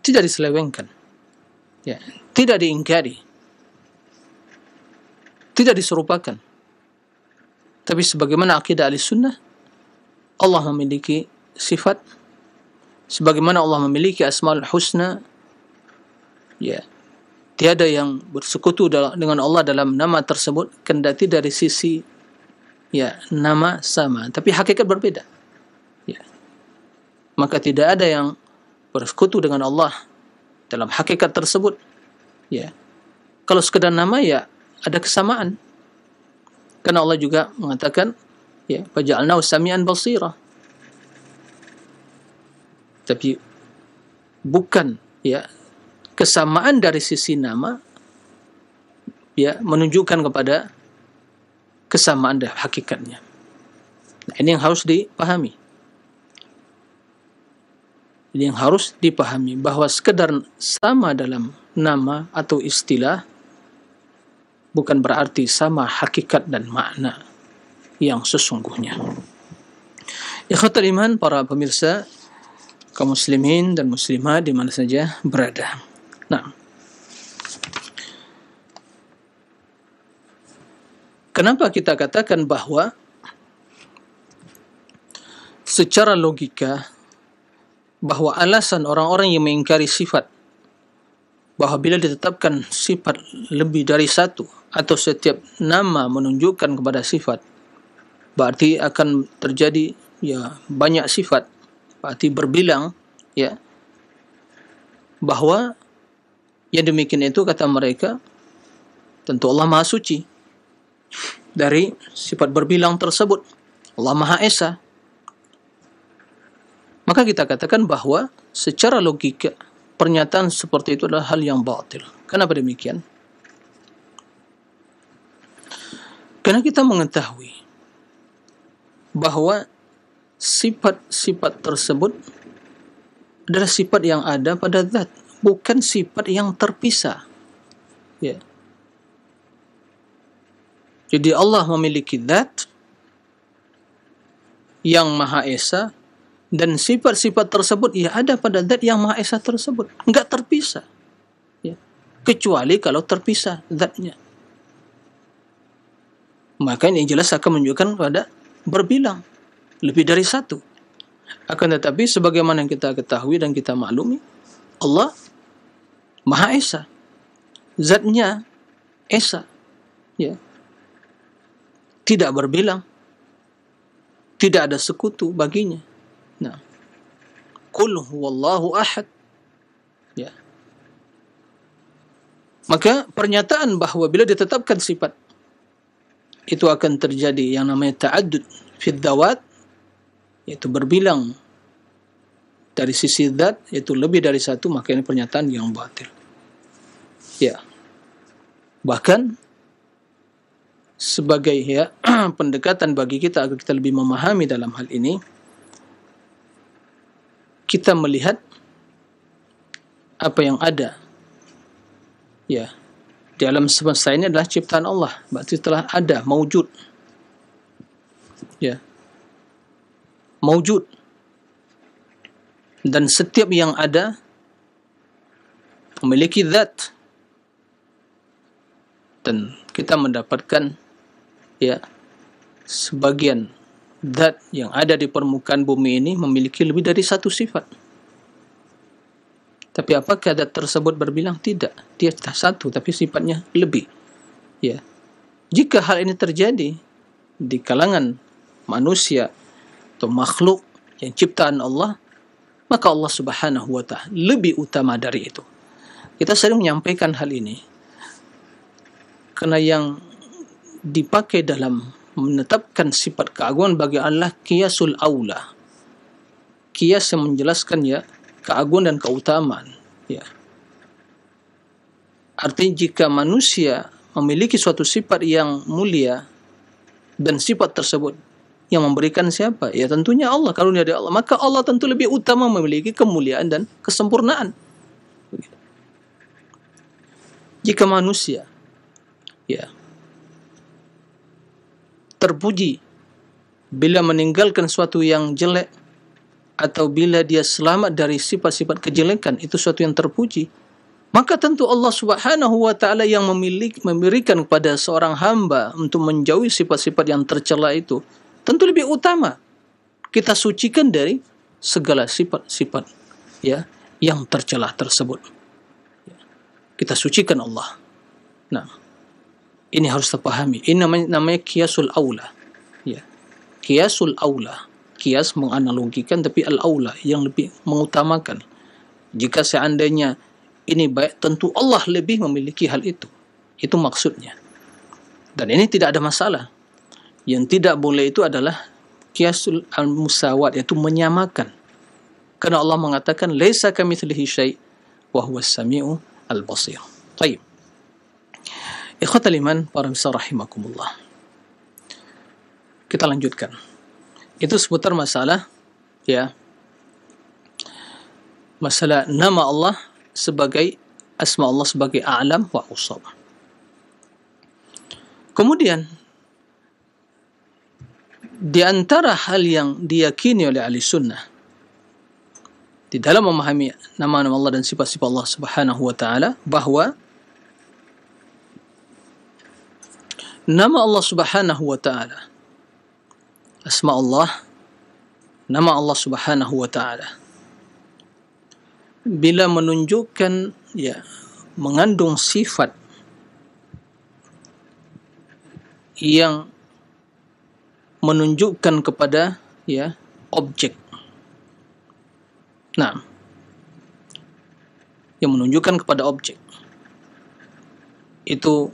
tidak diselewengkan, ya, tidak diingkari, tidak diserupakan. Tapi sebagaimana akidah Ahlussunnah, Allah memiliki sifat, sebagaimana Allah memiliki Asmaul Husna, ya, tiada yang bersekutu dengan Allah dalam nama tersebut, kendati dari sisi ya nama sama, tapi hakikat berbeda. Ya. Maka tidak ada yang bersekutu dengan Allah dalam hakikat tersebut. Ya. Kalau sekedar nama, ya ada kesamaan. Karena Allah juga mengatakan, ya, faja'alnahu sami'an basira. Tapi bukan ya kesamaan dari sisi nama ya menunjukkan kepada kesamaan dari hakikatnya. Nah, ini yang harus dipahami. Ini yang harus dipahami, bahwa sekedar sama dalam nama atau istilah bukan berarti sama hakikat dan makna yang sesungguhnya. Ikhwatul iman, para pemirsa, kaum muslimin dan muslimah di mana saja berada. Nah, kenapa kita katakan bahwa secara logika bahwa alasan orang-orang yang mengingkari sifat, bahwa bila ditetapkan sifat lebih dari satu atau setiap nama menunjukkan kepada sifat, berarti akan terjadi ya banyak sifat, berarti berbilang, ya, bahwa yang demikian itu kata mereka tentu Allah Maha Suci dari sifat berbilang tersebut. Allah Maha Esa. Maka kita katakan bahwa secara logika pernyataan seperti itu adalah hal yang batil. Kenapa demikian? Karena kita mengetahui bahwa sifat-sifat tersebut adalah sifat yang ada pada zat, bukan sifat yang terpisah. Ya. Jadi Allah memiliki zat yang Maha Esa Dan sifat-sifat tersebut ia ada pada zat yang Maha Esa tersebut, enggak terpisah, ya. Kecuali kalau terpisah zatnya, maka ini jelas akan menunjukkan pada berbilang lebih dari satu. Akan tetapi sebagaimana yang kita ketahui dan kita maklumi, Allah Maha Esa, zatnya Esa, ya, tidak berbilang, tidak ada sekutu baginya. Nah, Qul huwallahu ahad, ya. Maka pernyataan bahawa bila ditetapkan sifat itu akan terjadi yang namanya ta'addud fi dzawat, yaitu berbilang dari sisi zat, yaitu lebih dari satu, maka ini pernyataan yang batil, ya. Bahkan sebagai, ya, pendekatan bagi kita agar kita lebih memahami dalam hal ini, kita melihat apa yang ada, ya, di alam semesta ini adalah ciptaan Allah, berarti telah ada, maujud, ya, maujud. Dan setiap yang ada memiliki zat, dan kita mendapatkan, ya, sebagian zat yang ada di permukaan bumi ini memiliki lebih dari satu sifat. Tapi apakah zat tersebut berbilang? Tidak, dia satu tapi sifatnya lebih, ya. Jika hal ini terjadi di kalangan manusia atau makhluk yang ciptaan Allah, maka Allah Subhanahu wa ta'ala lebih utama dari itu. Kita sering menyampaikan hal ini karena yang dipakai dalam menetapkan sifat keagungan bagi Allah qiyasul aula, qiyas yang menjelaskan, ya, keagungan dan keutamaan, ya. Artinya jika manusia memiliki suatu sifat yang mulia, dan sifat tersebut yang memberikan siapa? Ya tentunya Allah, karunia dari Allah, maka Allah tentu lebih utama memiliki kemuliaan dan kesempurnaan. Jika manusia, ya, terpuji bila meninggalkan suatu yang jelek, atau bila dia selamat dari sifat-sifat kejelekan, itu suatu yang terpuji, maka tentu Allah Subhanahu wa ta'ala yang memberikan kepada seorang hamba untuk menjauhi sifat-sifat yang tercela itu, tentu lebih utama kita sucikan dari segala sifat-sifat, ya, yang tercela tersebut. Kita sucikan Allah. Nah, ini harus terpahami. Ini namanya qiyasul aula, ya. Qiyasul aula, qiyas menganalogikan, tapi al-aula yang lebih mengutamakan. Jika seandainya ini baik, tentu Allah lebih memiliki hal itu. Itu maksudnya. Dan ini tidak ada masalah. Yang tidak boleh itu adalah qiyasul al-musawat, yaitu menyamakan. Karena Allah mengatakan laisa kamitslihi syai' wa huwas samiu al-basir. Baik. Ikhwatal iman, para misal rahimakumullah. Kita lanjutkan. Itu seputar masalah, ya, masalah nama Allah sebagai asma Allah sebagai a'lam wa usab. Kemudian di antara hal yang diyakini oleh ahli sunnah di dalam memahami nama-nama Allah dan sifat-sifat Allah Subhanahu wa ta'ala, bahwa nama Allah Subhanahu wa ta'ala, asma Allah, nama Allah Subhanahu wa ta'ala, bila menunjukkan, ya, mengandung sifat yang menunjukkan kepada, ya, objek. Nah, yang menunjukkan kepada objek itu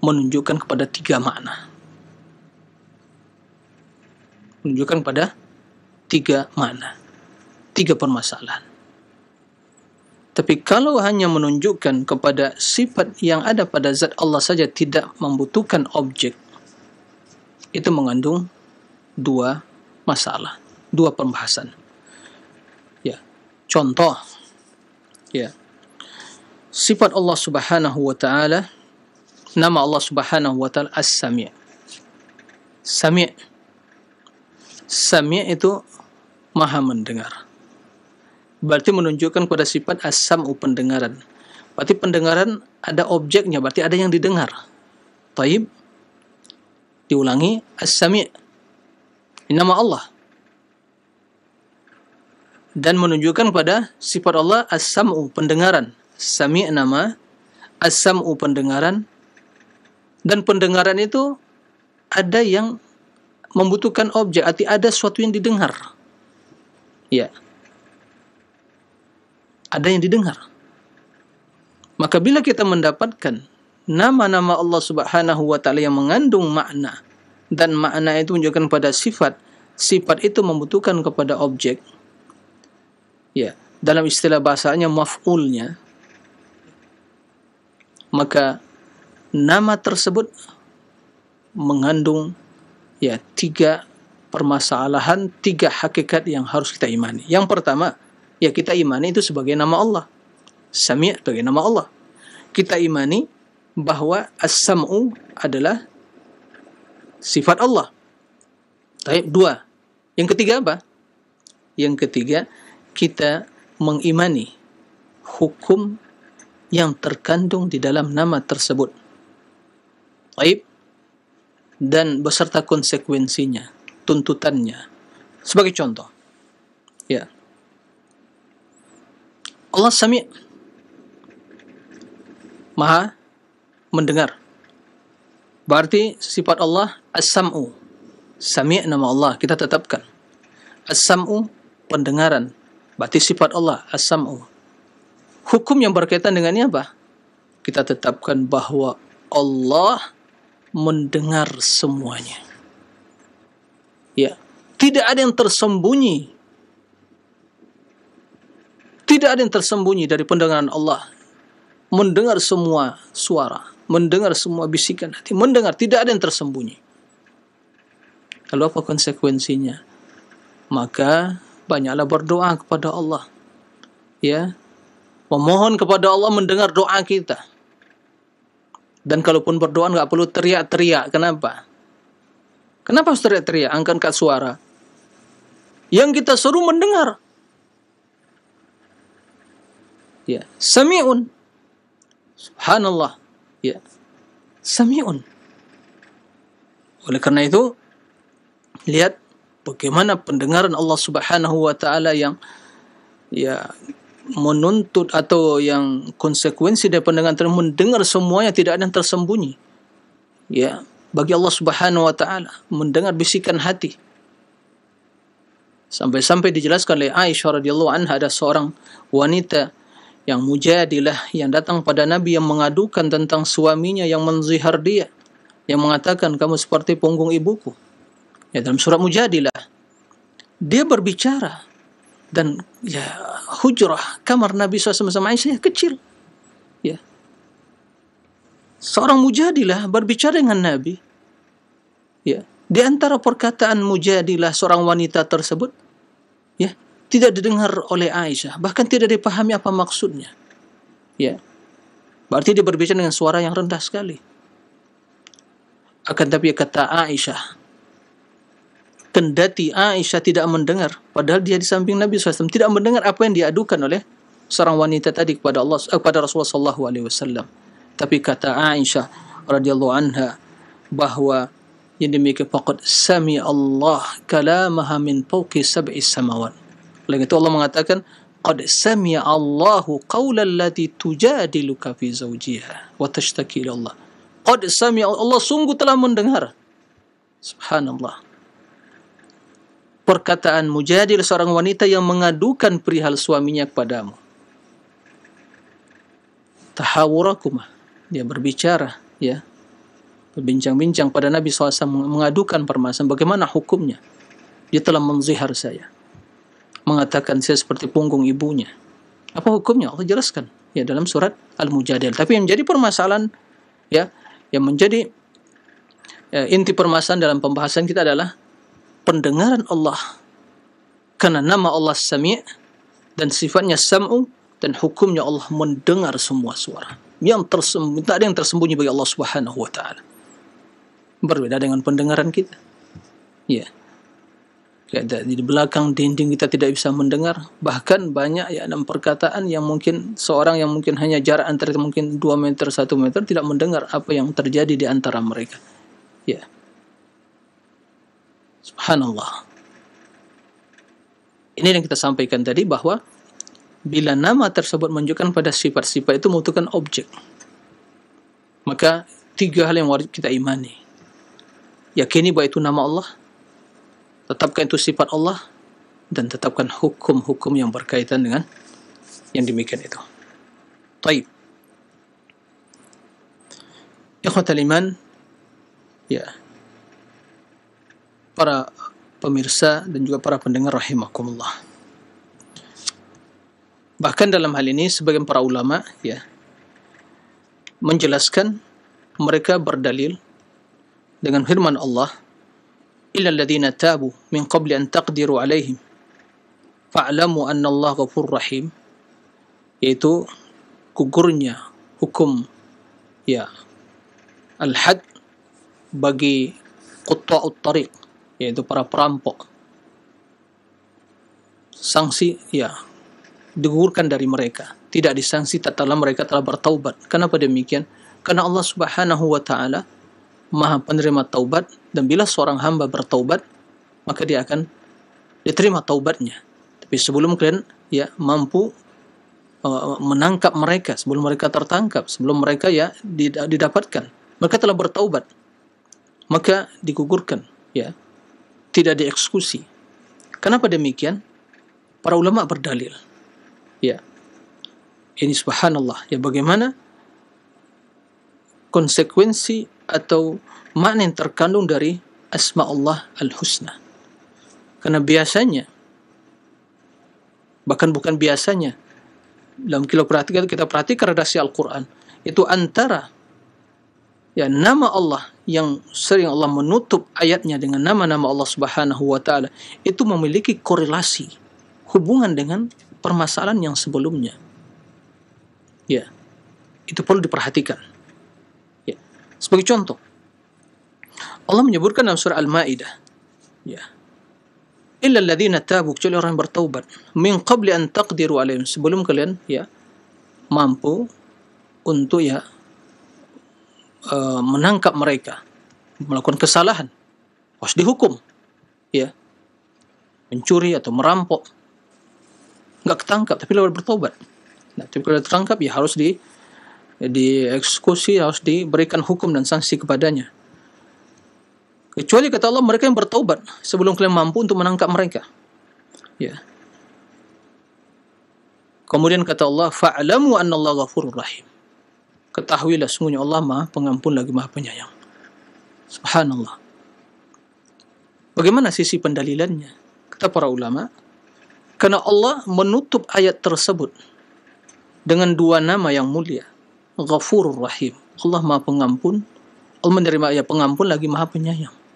menunjukkan kepada tiga makna. Menunjukkan pada tiga makna, tiga permasalahan. Tapi kalau hanya menunjukkan kepada sifat yang ada pada zat Allah saja, tidak membutuhkan objek, itu mengandung dua masalah, dua pembahasan. Ya, contoh, ya, sifat Allah Subhanahu wa ta'ala, nama Allah Subhanahu wa ta'ala As-Sami'. Sami' itu Maha mendengar. Berarti menunjukkan pada sifat as-sam'u, pendengaran. Berarti pendengaran ada objeknya, berarti ada yang didengar. Taib. Diulangi, as-sami'. Ini nama Allah. Dan menunjukkan pada sifat Allah as-sam'u, pendengaran. Sami' nama, as-sam'u pendengaran. Dan pendengaran itu ada yang membutuhkan objek, arti ada sesuatu yang didengar. Ya. Ada yang didengar. Maka bila kita mendapatkan nama-nama Allah Subhanahu wa taala yang mengandung makna, dan makna itu menunjukkan pada sifat, sifat itu membutuhkan kepada objek. Ya, dalam istilah bahasanya maf'ulnya. Maka nama tersebut mengandung ya 3 permasalahan, 3 hakikat yang harus kita imani. Yang pertama, ya kita imani itu sebagai nama Allah. Sami' sebagai nama Allah. Kita imani bahwa as-sam'u adalah sifat Allah. Baik, 2. Yang ketiga apa? Yang ketiga, kita mengimani hukum yang terkandung di dalam nama tersebut. Baik. Dan beserta konsekuensinya, tuntutannya. Sebagai contoh, ya, Allah Sami' Maha mendengar. Berarti sifat Allah as-sam'u. Sami' nama Allah kita tetapkan. As-sam'u pendengaran. Berarti sifat Allah as-sam'u. Hukum yang berkaitan dengannya apa? Kita tetapkan bahwa Allah mendengar semuanya. Ya, tidak ada yang tersembunyi. Tidak ada yang tersembunyi dari pendengaran Allah. Mendengar semua suara, mendengar semua bisikan hati, mendengar, tidak ada yang tersembunyi. Lalu apa konsekuensinya? Maka banyaklah berdoa kepada Allah. Ya, memohon kepada Allah mendengar doa kita. Dan kalaupun berdoa enggak perlu teriak-teriak. Kenapa? Kenapa harus teriak-teriak? Angkat suara. Yang kita suruh mendengar. Ya, sami'un. Subhanallah. Ya. Sami'un. Oleh karena itu, lihat bagaimana pendengaran Allah Subhanahu wa taala yang ya menuntut atau yang konsekuensi dari pendengaran tersebut, mendengar semuanya, tidak ada yang tersembunyi. Ya, bagi Allah Subhanahu wa taala mendengar bisikan hati. Sampai-sampai dijelaskan oleh Aisyah radhiyallahu anha, ada seorang wanita yang mujadilah yang datang pada Nabi yang mengadukan tentang suaminya yang menzihar dia, yang mengatakan kamu seperti punggung ibuku. Ya, dalam surat Mujadilah dia berbicara, dan ya hujrah kamar Nabi SAW sama Aisyah kecil. Ya, seorang mujadilah berbicara dengan Nabi. Ya, di antara perkataan mujadilah seorang wanita tersebut, ya, tidak didengar oleh Aisyah, bahkan tidak dipahami apa maksudnya. Ya, berarti dia berbicara dengan suara yang rendah sekali. Akan tapi kata Aisyah, kendati Aisyah tidak mendengar, padahal dia di samping Nabi SAW, tidak mendengar apa yang diadukan oleh seorang wanita tadi kepada Allah, kepada Rasulullah SAW. Tapi kata Aisyah radhiyallahu anha bahwa yang demikian, faqad sami Allah kalamaha min fawqi sab'i samawat. Oleh itu Allah mengatakan, qad sami Allahu qaulal lati tujadiluka fi zawjiha wa tashtaki ila Allah. Qad sami Allah, sungguh telah mendengar. Subhanallah. Perkataan mujadil seorang wanita yang mengadukan perihal suaminya kepadamu. Tahawurakumah, dia berbicara, ya, berbincang-bincang pada Nabi SAW, mengadukan permasalahan bagaimana hukumnya. Dia telah menzihar saya, mengatakan saya seperti punggung ibunya. Apa hukumnya? Allah jelaskan ya dalam surat Al-Mujadil. Tapi yang menjadi permasalahan, ya, yang menjadi inti permasalahan dalam pembahasan kita adalah pendengaran Allah, karena nama Allah Sami' dan sifatnya Sam'u, dan hukumnya Allah mendengar semua suara. Yang tersembunyi, tak ada yang tersembunyi bagi Allah Subhanahu wa taala. Berbeda dengan pendengaran kita. Ya. di belakang dinding kita tidak bisa mendengar. Bahkan banyak ya dalam perkataan yang mungkin seorang yang mungkin hanya jarak antara mungkin 2 meter 1 meter tidak mendengar apa yang terjadi di antara mereka. Ya. Subhanallah. Ini yang kita sampaikan tadi, bahwa bila nama tersebut menunjukkan pada sifat-sifat itu membutuhkan objek, maka 3 hal yang wajib kita imani. Yakini bahwa itu nama Allah, tetapkan itu sifat Allah, dan tetapkan hukum-hukum yang berkaitan dengan yang demikian itu. Baik. Ikhwatal iman, ya, para pemirsa dan juga para pendengar rahimakumullah. Bahkan dalam hal ini sebagian para ulama ya menjelaskan, mereka berdalil dengan firman Allah, illal ladzina tabu min qabli an taqdiru alaihim fa'lamu anna Allah ghafurur rahim, yaitu gugurnya hukum ya al-had bagi qutta'ut tariq, yaitu para perampok. Sanksi ya digugurkan dari mereka, tidak disangsi tatkala mereka telah bertaubat. Kenapa demikian? Karena Allah Subhanahu wa taala Maha penerima taubat, dan bila seorang hamba bertaubat maka dia akan diterima taubatnya. Tapi sebelum kalian ya mampu menangkap mereka, sebelum mereka tertangkap, sebelum mereka ya didapatkan, mereka telah bertaubat, maka digugurkan ya, tidak dieksekusi. Kenapa demikian? Para ulama berdalil ya, ini subhanallah ya, bagaimana konsekuensi atau makna yang terkandung dari asma Allah al-husna. Karena biasanya, bahkan bukan biasanya, dalam kita perhatikan redaksi Al-Quran, itu antara ya nama Allah yang sering Allah menutup ayatnya dengan nama-nama Allah Subhanahu wa taala, itu memiliki korelasi, hubungan dengan permasalahan yang sebelumnya. Ya, itu perlu diperhatikan. Ya. Sebagai contoh, Allah menyebutkan dalam surah Al-Maidah, ya, illa alladzina tabu, kecuali orang yang bertaubat, min qabli an taqdiru alaihim, sebelum kalian ya mampu untuk ya menangkap mereka melakukan kesalahan, harus dihukum ya, mencuri atau merampok, enggak ketangkap tapi lalu bertobat. Nah, tapi kalau tertangkap ya harus dieksekusi, harus diberikan hukum dan sanksi kepadanya. Kecuali kata Allah mereka yang bertaubat sebelum kalian mampu untuk menangkap mereka. Ya. Kemudian kata Allah, fa'lamu anna Allah ghafurur rahim. Ketahuilah sungguhnya Allah Maha Pengampun lagi Maha Penyayang. Subhanallah. Bagaimana sisi pendalilannya? Kata para ulama, karena Allah menutup ayat tersebut dengan 2 nama yang mulia, Ghafurur Rahim. Allah Maha Pengampun, Allah menerima ayat pengampun lagi Maha Penyayang.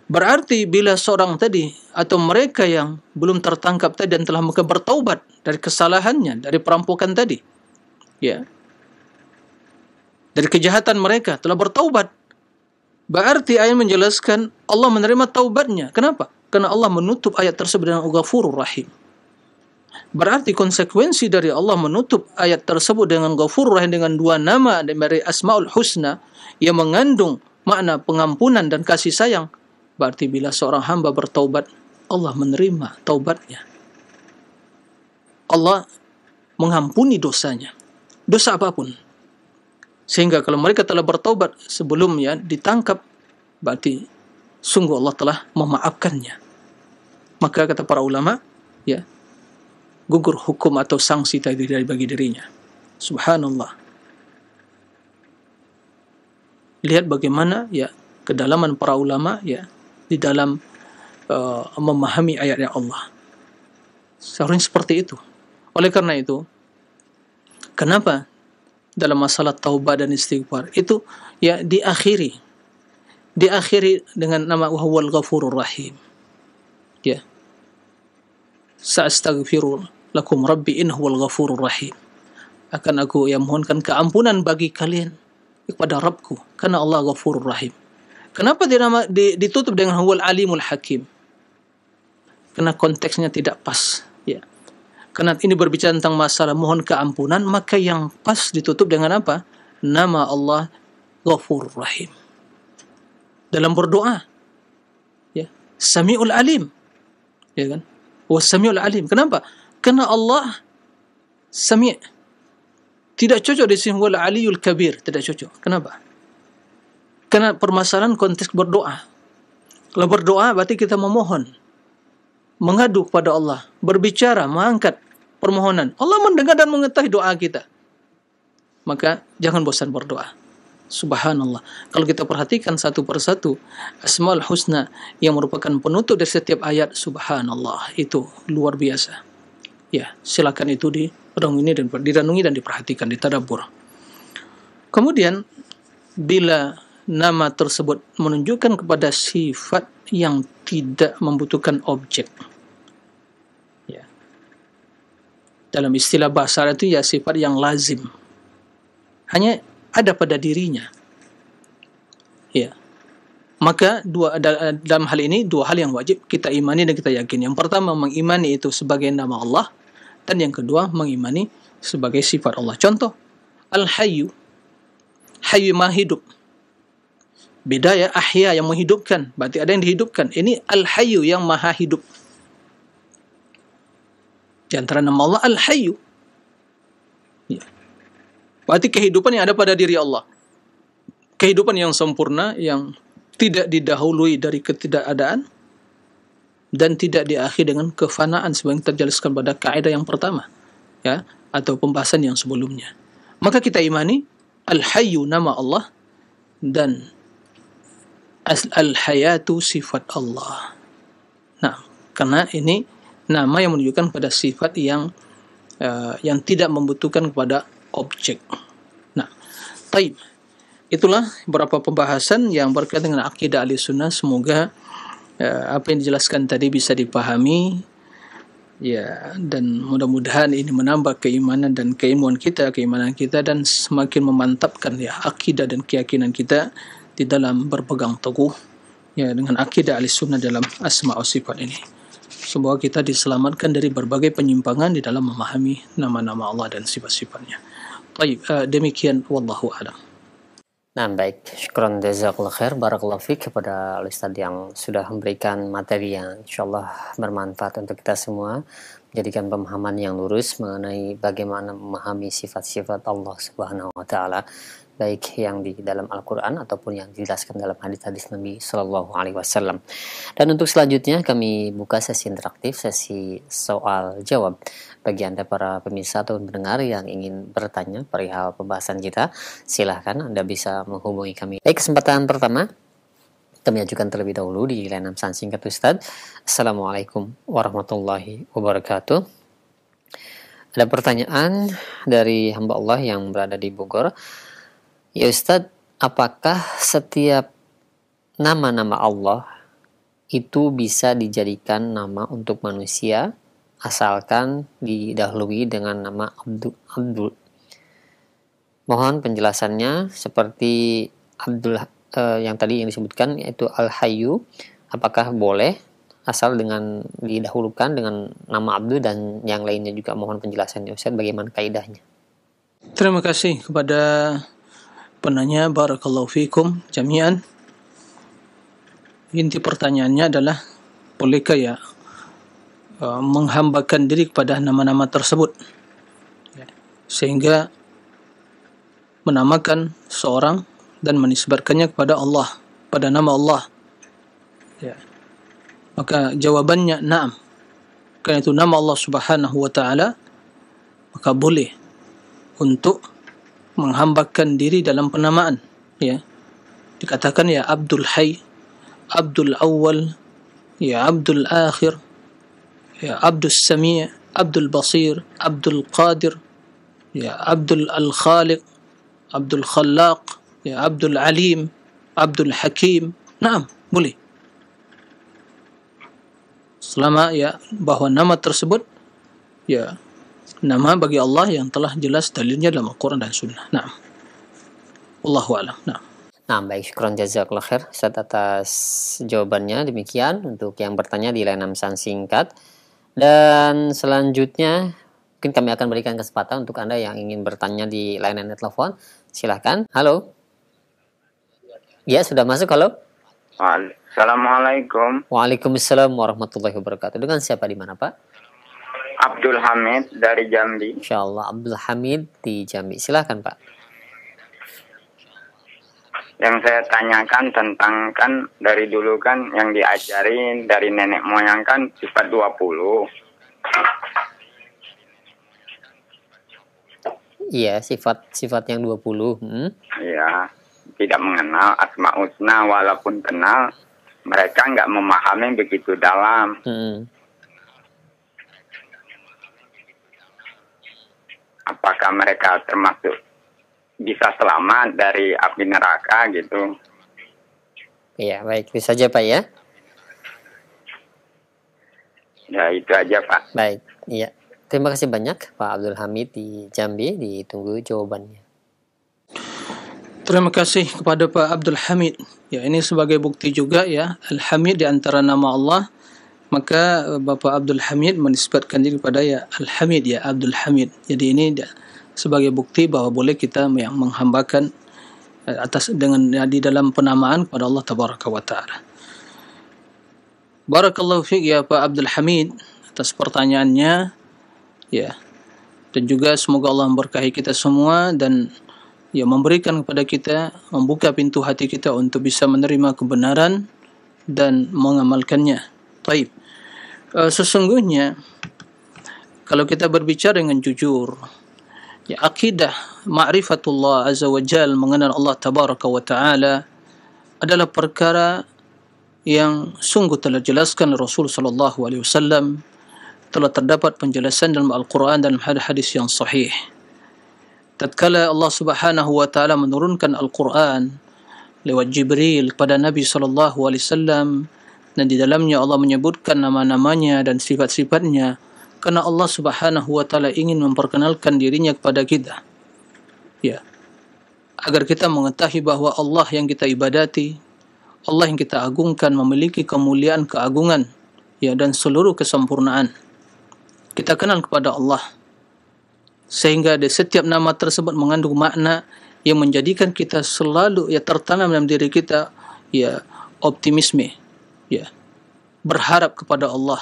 Berarti bila seorang tadi atau mereka yang belum tertangkap tadi dan telah bertaubat dari kesalahannya, dari perampokan tadi, ya, dari kejahatan mereka telah bertaubat, berarti ayat menjelaskan Allah menerima taubatnya. Kenapa? Karena Allah menutup ayat tersebut dengan Ghafurur Rahim. Berarti konsekuensi dari Allah menutup ayat tersebut dengan Ghafurur Rahim, dengan 2 nama dari Asmaul Husna yang mengandung makna pengampunan dan kasih sayang, berarti bila seorang hamba bertaubat, Allah menerima taubatnya. Allah mengampuni dosanya, dosa apapun. Sehingga kalau mereka telah bertaubat sebelumnya ditangkap, berarti sungguh Allah telah memaafkannya. Maka kata para ulama, ya, gugur hukum atau sanksi tadi dari bagi dirinya. Subhanallah. Lihat bagaimana ya kedalaman para ulama ya di dalam memahami ayat-ayat Allah. Seharusnya seperti itu. Oleh karena itu, kenapa dalam masalah taubat dan istighfar itu ya diakhiri dengan nama Huwal Ghafurur Rahim. Ya. Sa'astaghfiru lakum rabbi innahu Ghafurur Rahim. Akan aku yang mohonkan keampunan bagi kalian kepada Rabbku, karena Allah Ghafurur Rahim. Kenapa ditutup dengan Huwal Alimul Hakim? karena konteksnya tidak pas, ya. Karena ini berbicara tentang masalah mohon keampunan, maka yang pas ditutup dengan apa? Nama Allah Ghafurur Rahim. Dalam berdoa, ya, Sami'ul Alim, ya kan? Sami'ul Alim. Kenapa? Karena Allah Sami'. Tidak cocok di sini wal Aliyul Kabir, tidak cocok. Kenapa? Karena permasalahan konteks berdoa. Kalau berdoa berarti kita memohon, mengadu kepada Allah, berbicara, mengangkat permohonan. Allah mendengar dan mengetahui doa kita. Maka jangan bosan berdoa. Subhanallah. Kalau kita perhatikan satu persatu Asmaul Husna yang merupakan penutup dari setiap ayat, subhanallah, itu luar biasa. Ya, silakan itu direnungi dan diperhatikan, ditadabbur. Kemudian bila nama tersebut menunjukkan kepada sifat yang tidak membutuhkan objek, ya, dalam istilah bahasa Arab itu ya sifat yang lazim, hanya ada pada dirinya, ya, maka dalam hal ini dua hal yang wajib kita imani dan kita yakini. Yang pertama, mengimani itu sebagai nama Allah, dan yang kedua, mengimani sebagai sifat Allah. Contoh, Al-Hayyu, Hayyu maha hidup. Beda ya, Ahya yang menghidupkan, berarti ada yang dihidupkan. Ini Al-Hayyu yang maha hidup. Di antara nama Allah Al-Hayyu, ya, berarti kehidupan yang ada pada diri Allah, kehidupan yang sempurna, yang tidak didahului dari ketidakadaan dan tidak diakhiri dengan kefanaan sebagaimana yang terjelaskan pada kaidah yang pertama, ya, atau pembahasan yang sebelumnya. Maka kita imani Al-Hayyu nama Allah dan Al-Hayatu sifat Allah. Nah, karena ini nama yang menunjukkan pada sifat yang tidak membutuhkan kepada objek. Nah, taib. Itulah beberapa pembahasan yang berkaitan dengan akidah Ahlussunnah. Semoga apa yang dijelaskan tadi bisa dipahami, ya, dan mudah-mudahan ini menambah keimanan dan keimanan kita dan semakin memantapkan ya akidah dan keyakinan kita di dalam berpegang teguh ya dengan akidah Ahlussunnah dalam asma wa sifat ini. Semoga kita diselamatkan dari berbagai penyimpangan di dalam memahami nama-nama Allah dan sifat-sifatnya. Baik, demikian wallahu a'lam. Nah, baik, syukran jazakallahu khair, barakallahu fiik kepada Ustaz yang sudah memberikan materi yang insyaallah bermanfaat untuk kita semua, menjadikan pemahaman yang lurus mengenai bagaimana memahami sifat-sifat Allah Subhanahu wa taala, baik yang di dalam Al-Qur'an ataupun yang dijelaskan dalam hadis-hadis Nabi sallallahu alaihi wasallam. Dan untuk selanjutnya kami buka sesi interaktif, sesi soal jawab. Bagi Anda para pemirsa atau pendengar yang ingin bertanya perihal pembahasan kita, silahkan Anda bisa menghubungi kami. Baik, kesempatan pertama kami ajukan terlebih dahulu di layanan pesan singkat Ustaz. Assalamualaikum warahmatullahi wabarakatuh. Ada pertanyaan dari hamba Allah yang berada di Bogor. Ya Ustaz, apakah setiap nama-nama Allah itu bisa dijadikan nama untuk manusia asalkan didahului dengan nama Abdul? Mohon penjelasannya, seperti Abdul yang tadi yang disebutkan yaitu Al-Hayyu, apakah boleh asal dengan didahulukan dengan nama Abdul, dan yang lainnya juga mohon penjelasannya Ustaz, bagaimana kaidahnya? Terima kasih kepada penanya, barakallahu fikum jami'an. Inti pertanyaannya adalah bolehkah ya menghambakan diri kepada nama-nama tersebut, ya, sehingga menamakan seorang dan menisbatkannya kepada Allah, pada nama Allah, ya. Maka jawabannya na'am. Karena itu nama Allah Subhanahu wa taala, maka boleh untuk menghambakan diri dalam penamaan, ya. Dikatakan ya Abdul Hayy, Abdul Awwal, ya Abdul Akhir, ya Abdul Sami', Abdul Basir, Abdul Qadir, ya Abdul Al-Khaliq, Abdul Khallaq, ya Abdul Alim, Abdul Hakim. Naam, boleh. Selama ya bahwa nama tersebut ya nama bagi Allah yang telah jelas dalilnya dalam Al-Quran dan Sunnah. Naam. Wallahu a'lam. Naam. Nah, baik, syukron jazakallah khair Ustaz atas jawabannya. Demikian untuk yang bertanya di layanan pesan singkat. Dan selanjutnya mungkin kami akan berikan kesempatan untuk Anda yang ingin bertanya di layanan telepon. Silahkan. Halo. Ya, sudah masuk. Halo. Assalamualaikum. Waalaikumsalam warahmatullahi wabarakatuh. Dengan siapa di mana, Pak? Abdul Hamid dari Jambi. Insyaallah Abdul Hamid di Jambi. Silahkan, Pak. Yang saya tanyakan tentang kan dari dulu kan yang diajarin dari nenek moyang kan sifat 20. Iya, sifat yang 20. Iya, tidak mengenal asma husna walaupun kenal mereka nggak memahami begitu dalam. Apakah mereka termasuk bisa selamat dari api neraka gitu? Iya, baik. Itu saja, Pak, ya. Ya, itu aja, Pak. Baik, iya. Terima kasih banyak Pak Abdul Hamid di Jambi. Ditunggu jawabannya. Terima kasih kepada Pak Abdul Hamid. Ya, ini sebagai bukti juga ya, Al-Hamid di antara nama Allah. Maka Bapak Abdul Hamid menisbatkan diri kepada ya Al-Hamid, ya Abdul Hamid. Jadi ini sebagai bukti bahwa boleh kita yang menghambakan atas dengan di dalam penamaan kepada Allah Tabaraka wa Ta'ala. Barakallahu fiik ya Pak Abdul Hamid atas pertanyaannya, ya, dan juga semoga Allah memberkahi kita semua dan ya memberikan kepada kita, membuka pintu hati kita untuk bisa menerima kebenaran dan mengamalkannya. Baik, sesungguhnya kalau kita berbicara dengan jujur, ya akidah ma'rifatullah azza wa jal, mengenal Allah tabaraka wa ta'ala adalah perkara yang sungguh telah jelaskan Rasul sallallahu alaihi wasallam, telah terdapat penjelasan dalam Al-Quran dan hadis yang sahih. Tatkala Allah Subhanahu wa taala menurunkan Al-Quran lewat Jibril kepada Nabi sallallahu alaihi wasallam, dan di dalamnya Allah menyebutkan nama-namanya dan sifat-sifatnya, karena Allah Subhanahu wa taala ingin memperkenalkan dirinya kepada kita. Ya. Agar kita mengetahui bahwa Allah yang kita ibadati, Allah yang kita agungkan memiliki kemuliaan, keagungan, ya, dan seluruh kesempurnaan. Kita kenal kepada Allah sehingga di setiap nama tersebut mengandung makna yang menjadikan kita selalu ya tertanam dalam diri kita ya optimisme, ya, berharap kepada Allah,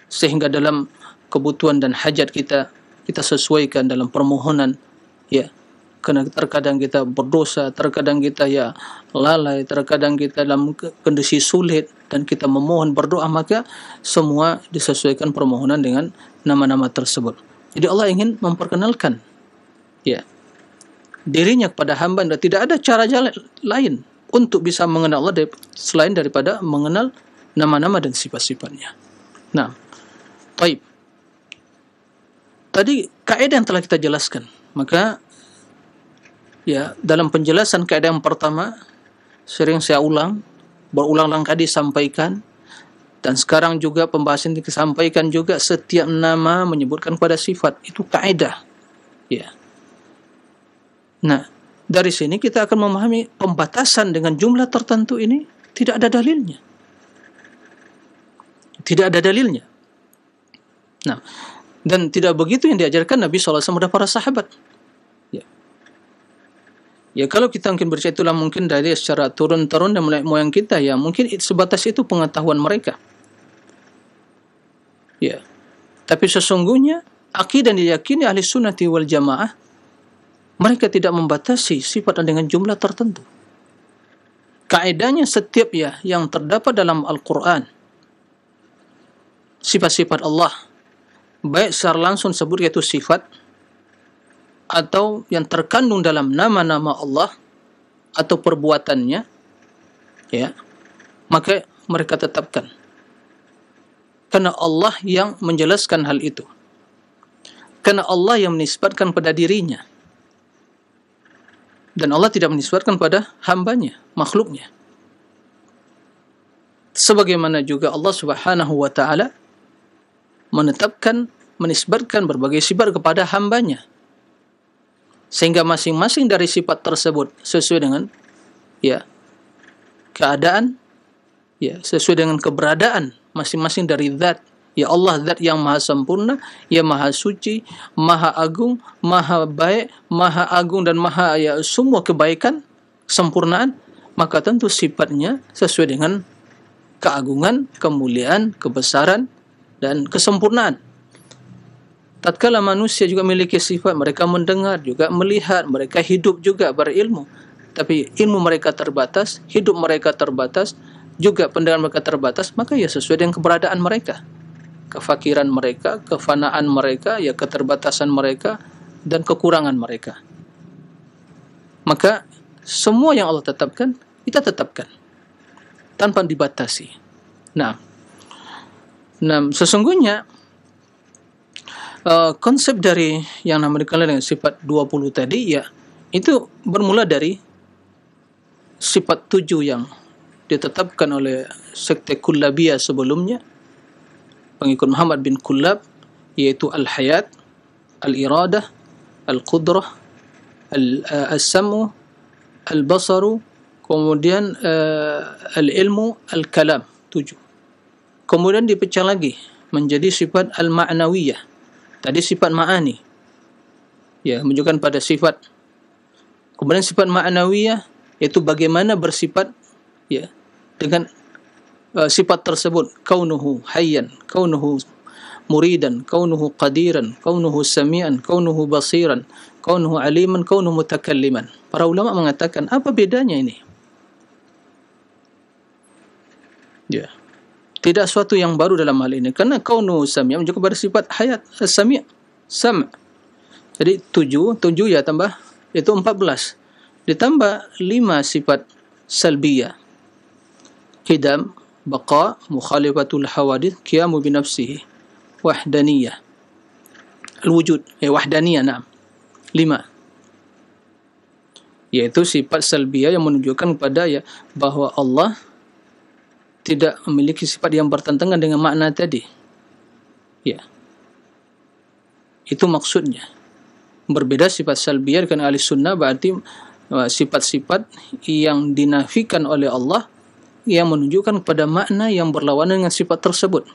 sehingga dalam kebutuhan dan hajat kita sesuaikan dalam permohonan, ya. Karena terkadang kita berdosa, terkadang kita ya lalai, terkadang kita dalam kondisi sulit dan kita memohon berdoa, maka semua disesuaikan permohonan dengan nama-nama tersebut. Jadi Allah ingin memperkenalkan ya dirinya kepada hamba, dan tidak ada cara jalan lain untuk bisa mengenal Allah selain daripada mengenal nama-nama dan sifat-sifatnya. Nah, baik. Tadi kaidah yang telah kita jelaskan, maka ya, dalam penjelasan kaidah yang pertama sering saya berulang-ulang kali disampaikan, dan sekarang juga pembahasan yang disampaikan juga, setiap nama menyebutkan pada sifat, itu kaidah. Ya. Nah, dari sini kita akan memahami pembatasan dengan jumlah tertentu ini tidak ada dalilnya. Tidak ada dalilnya. Nah, dan tidak begitu yang diajarkan Nabi SAW dan para sahabat. Ya, kalau kita mungkin bercerita, itulah mungkin dari secara turun-turun dan mulai moyang kita, ya mungkin sebatas itu pengetahuan mereka. Ya, tapi sesungguhnya akidah yang diyakini ahli sunnati wal jamaah, mereka tidak membatasi sifat dengan jumlah tertentu. Kaidahnya setiap ya yang terdapat dalam Al-Quran, sifat-sifat Allah, baik secara langsung sebut yaitu sifat, atau yang terkandung dalam nama-nama Allah atau perbuatannya, ya, maka mereka tetapkan, karena Allah yang menjelaskan hal itu, karena Allah yang menisbatkan pada dirinya, dan Allah tidak menisbatkan pada hambanya, makhluknya. Sebagaimana juga Allah Subhanahu wa ta'ala menetapkan, menisbatkan berbagai sifat kepada hambanya, sehingga masing-masing dari sifat tersebut sesuai dengan ya keadaan, ya sesuai dengan keberadaan masing-masing dari zat. Ya Allah zat yang maha sempurna, ya maha suci, maha agung, maha baik, maha agung dan maha ya semua kebaikan, kesempurnaan, maka tentu sifatnya sesuai dengan keagungan, kemuliaan, kebesaran dan kesempurnaan. Tatkala manusia juga memiliki sifat, mereka mendengar, juga melihat, mereka hidup juga berilmu. Tapi ilmu mereka terbatas, hidup mereka terbatas, juga pendengaran mereka terbatas, maka ya sesuai dengan keberadaan mereka. Kefakiran mereka, kefanaan mereka, ya keterbatasan mereka, dan kekurangan mereka. Maka semua yang Allah tetapkan, kita tetapkan. Tanpa dibatasi. Nah, sesungguhnya konsep dari yang namanya dikenal dengan sifat 20 tadi, ya itu bermula dari sifat 7 yang ditetapkan oleh sekte Kullabiyah sebelumnya, pengikut Muhammad bin Kullab, yaitu al-hayat, al-iradah, al-qudrah, al-sam'u, al-basaru, kemudian al-ilmu, al-kalam, 7. Kemudian dipecah lagi menjadi sifat al-ma'nawiyah. Tadi sifat ma'ani, ya menunjukkan pada sifat. Kemudian sifat ma'nawiyah yaitu bagaimana bersifat, ya dengan sifat tersebut, kaunuhu hayyan, kaunuhu muridan, kaunuhu qadiran, kaunuhu sami'an, kaunuhu basiran, kaunuhu aliman, kaunuhu mutakalliman. Para ulama mengatakan, apa bedanya ini? Ya, tidak suatu yang baru dalam hal ini, karena kaunuhu sami'an menunjukkan pada sifat hayat, sami', sam'. Jadi 7 ya tambah, itu 14. Ditambah 5 sifat salbiyah. Qidam, baqa, mukhalifatul hawadith, qiyamu binafsihi, wahdaniyah, al-wujud, wahdaniyah, na'am. 5. Yaitu sifat salbiyah yang menunjukkan kepada ya bahwa Allah tidak memiliki sifat yang bertentangan dengan makna tadi. Ya. Itu maksudnya. Berbeda sifat salbiyah dengan ahli sunnah, berarti sifat-sifat yang dinafikan oleh Allah yang menunjukkan kepada makna yang berlawanan dengan sifat tersebut.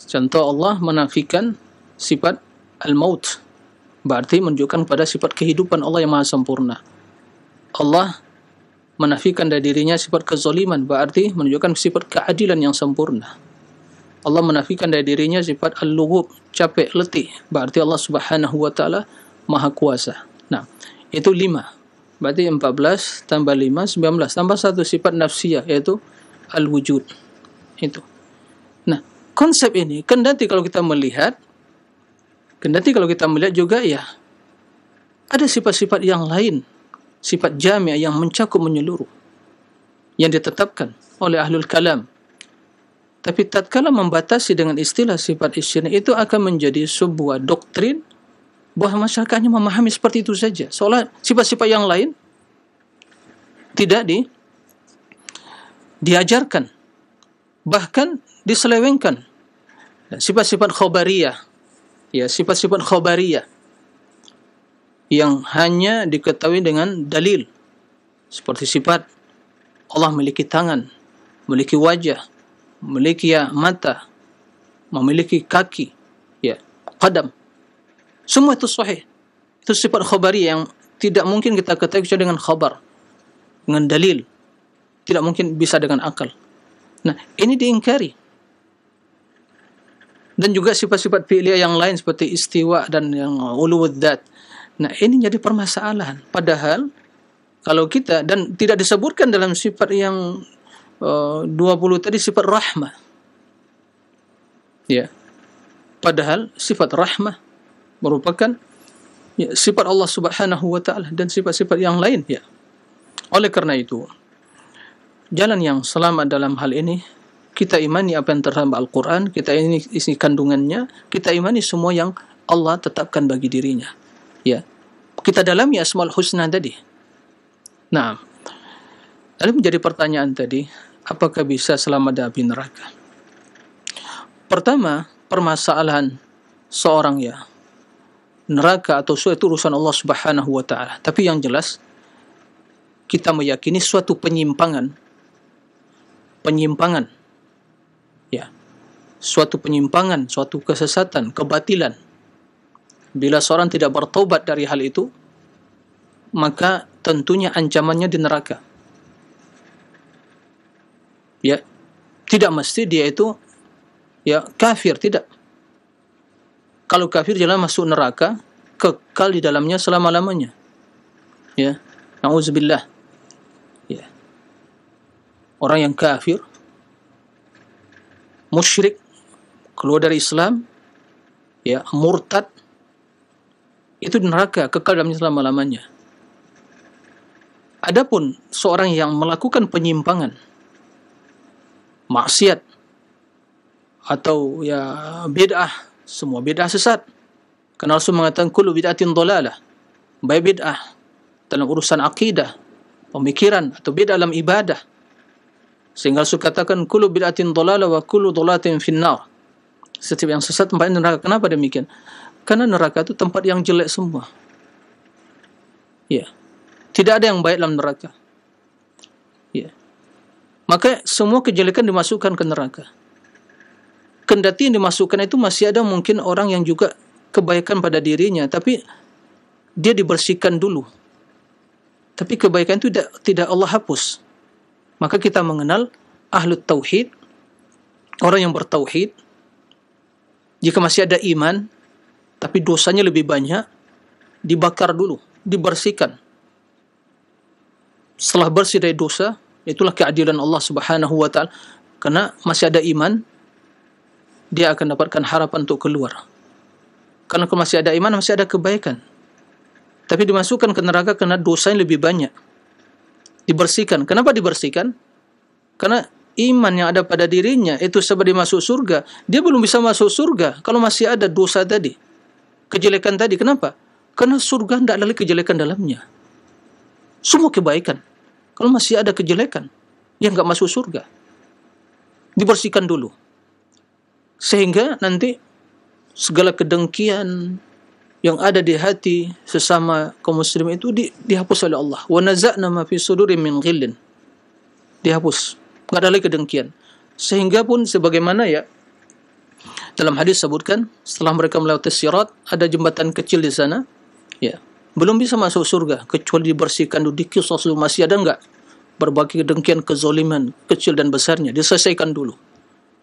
Contoh, Allah menafikan sifat al-maut, berarti menunjukkan pada sifat kehidupan Allah yang maha sempurna. Allah menafikan dari dirinya sifat kezaliman, berarti menunjukkan sifat keadilan yang sempurna. Allah menafikan dari dirinya sifat al-lughub, capek, letih, berarti Allah Subhanahu wa taala maha kuasa. Nah, itu 5. Berarti 14 tambah 5, 19. Tambah 1 sifat nafsiyah, yaitu al-wujud. Itu. Nah, konsep ini, kendati kalau kita melihat juga ya, ada sifat-sifat yang lain, sifat jami' yang mencakup menyeluruh, yang ditetapkan oleh ahlul kalam. Tapi tatkala membatasi dengan istilah sifat isyana, itu akan menjadi sebuah doktrin bahwa masyarakatnya memahami seperti itu saja. Seolah sifat-sifat yang lain tidak diajarkan, bahkan diselewengkan. Sifat-sifat khobariyah, ya sifat-sifat khobariyah yang hanya diketahui dengan dalil, seperti sifat Allah memiliki tangan, memiliki wajah, memiliki mata, memiliki kaki, ya qadam. Semua itu sahih. Itu sifat khabariyah yang tidak mungkin kita ketahui kecuali dengan khabar, dengan dalil. Tidak mungkin bisa dengan akal. Nah, ini diingkari. Dan juga sifat-sifat fi'liyah yang lain seperti istiwa dan yang uluwud dzat. Nah, ini jadi permasalahan. Padahal kalau kita, dan tidak disebutkan dalam sifat yang 20 tadi sifat rahmah. Ya. Padahal sifat rahmah merupakan ya, sifat Allah Subhanahu wa taala dan sifat-sifat yang lain, ya. Oleh karena itu, jalan yang selamat dalam hal ini, kita imani apa yang terdapat Al-Quran, kita ini isi kandungannya, kita imani semua yang Allah tetapkan bagi dirinya. Ya. Kita dalami Asmaul Husna tadi. Nah, lalu menjadi pertanyaan tadi, apakah bisa selamat dari api neraka? Pertama, permasalahan seorang ya neraka atau surga itu urusan Allah Subhanahu wa taala. Tapi yang jelas kita meyakini suatu penyimpangan, ya, suatu penyimpangan, suatu kesesatan, kebatilan. Bila seorang tidak bertaubat dari hal itu, maka tentunya ancamannya di neraka. Ya, tidak mesti dia itu ya kafir, tidak. Kalau kafir jelas masuk neraka, kekal di dalamnya selama-lamanya. Ya, na'udzubillah. Ya. Orang yang kafir, musyrik, keluar dari Islam, ya, murtad, itu di neraka, kekal dalamnya selama-lamanya. Adapun seorang yang melakukan penyimpangan, maksiat, atau ya bid'ah, semua bid'ah sesat. Karena Rasul mengatakan kullu bid'atin dhalalah, baik bid'ah dalam urusan akidah, pemikiran, atau bid'ah dalam ibadah. Sehingga Rasul katakan kullu bid'atin dhalalah wa kullu dhalalatin finnar. Setiap yang sesat tempatnya neraka. Kenapa demikian? Karena neraka itu tempat yang jelek semua. Ya. Tidak ada yang baik dalam neraka. Ya. Maka semua kejelekan dimasukkan ke neraka. Kendati yang dimasukkan itu masih ada mungkin orang yang juga kebaikan pada dirinya, tapi dia dibersihkan dulu. Tapi kebaikan itu tidak Allah hapus. Maka kita mengenal ahlut tauhid, orang yang bertauhid, jika masih ada iman, tapi dosanya lebih banyak, dibakar dulu, dibersihkan. Setelah bersih dari dosa, itulah keadilan Allah Subhanahu wa ta'ala. Karena masih ada iman, dia akan dapatkan harapan untuk keluar. Karena kalau masih ada iman, masih ada kebaikan. Tapi dimasukkan ke neraka karena dosanya lebih banyak. Dibersihkan. Kenapa dibersihkan? Karena iman yang ada pada dirinya itu sebab dia masuk surga. Dia belum bisa masuk surga kalau masih ada dosa tadi, kejelekan tadi. Kenapa? Karena surga tidak ada lagi kejelekan dalamnya. Semua kebaikan. Kalau masih ada kejelekan, dia enggak masuk surga. Dibersihkan dulu. Sehingga nanti segala kedengkian yang ada di hati sesama kaum muslim itu dihapus oleh Allah. Wa naza'na ma fi sudurim min ghillin. Dihapus. Enggak ada lagi kedengkian. Sehingga pun sebagaimana ya dalam hadis sebutkan, setelah mereka melewati sirat, ada jembatan kecil di sana, ya, belum bisa masuk surga kecuali dibersihkan dulu, dikisah dulu, masih ada enggak berbagai kedengkian, kezaliman kecil dan besarnya, diselesaikan dulu.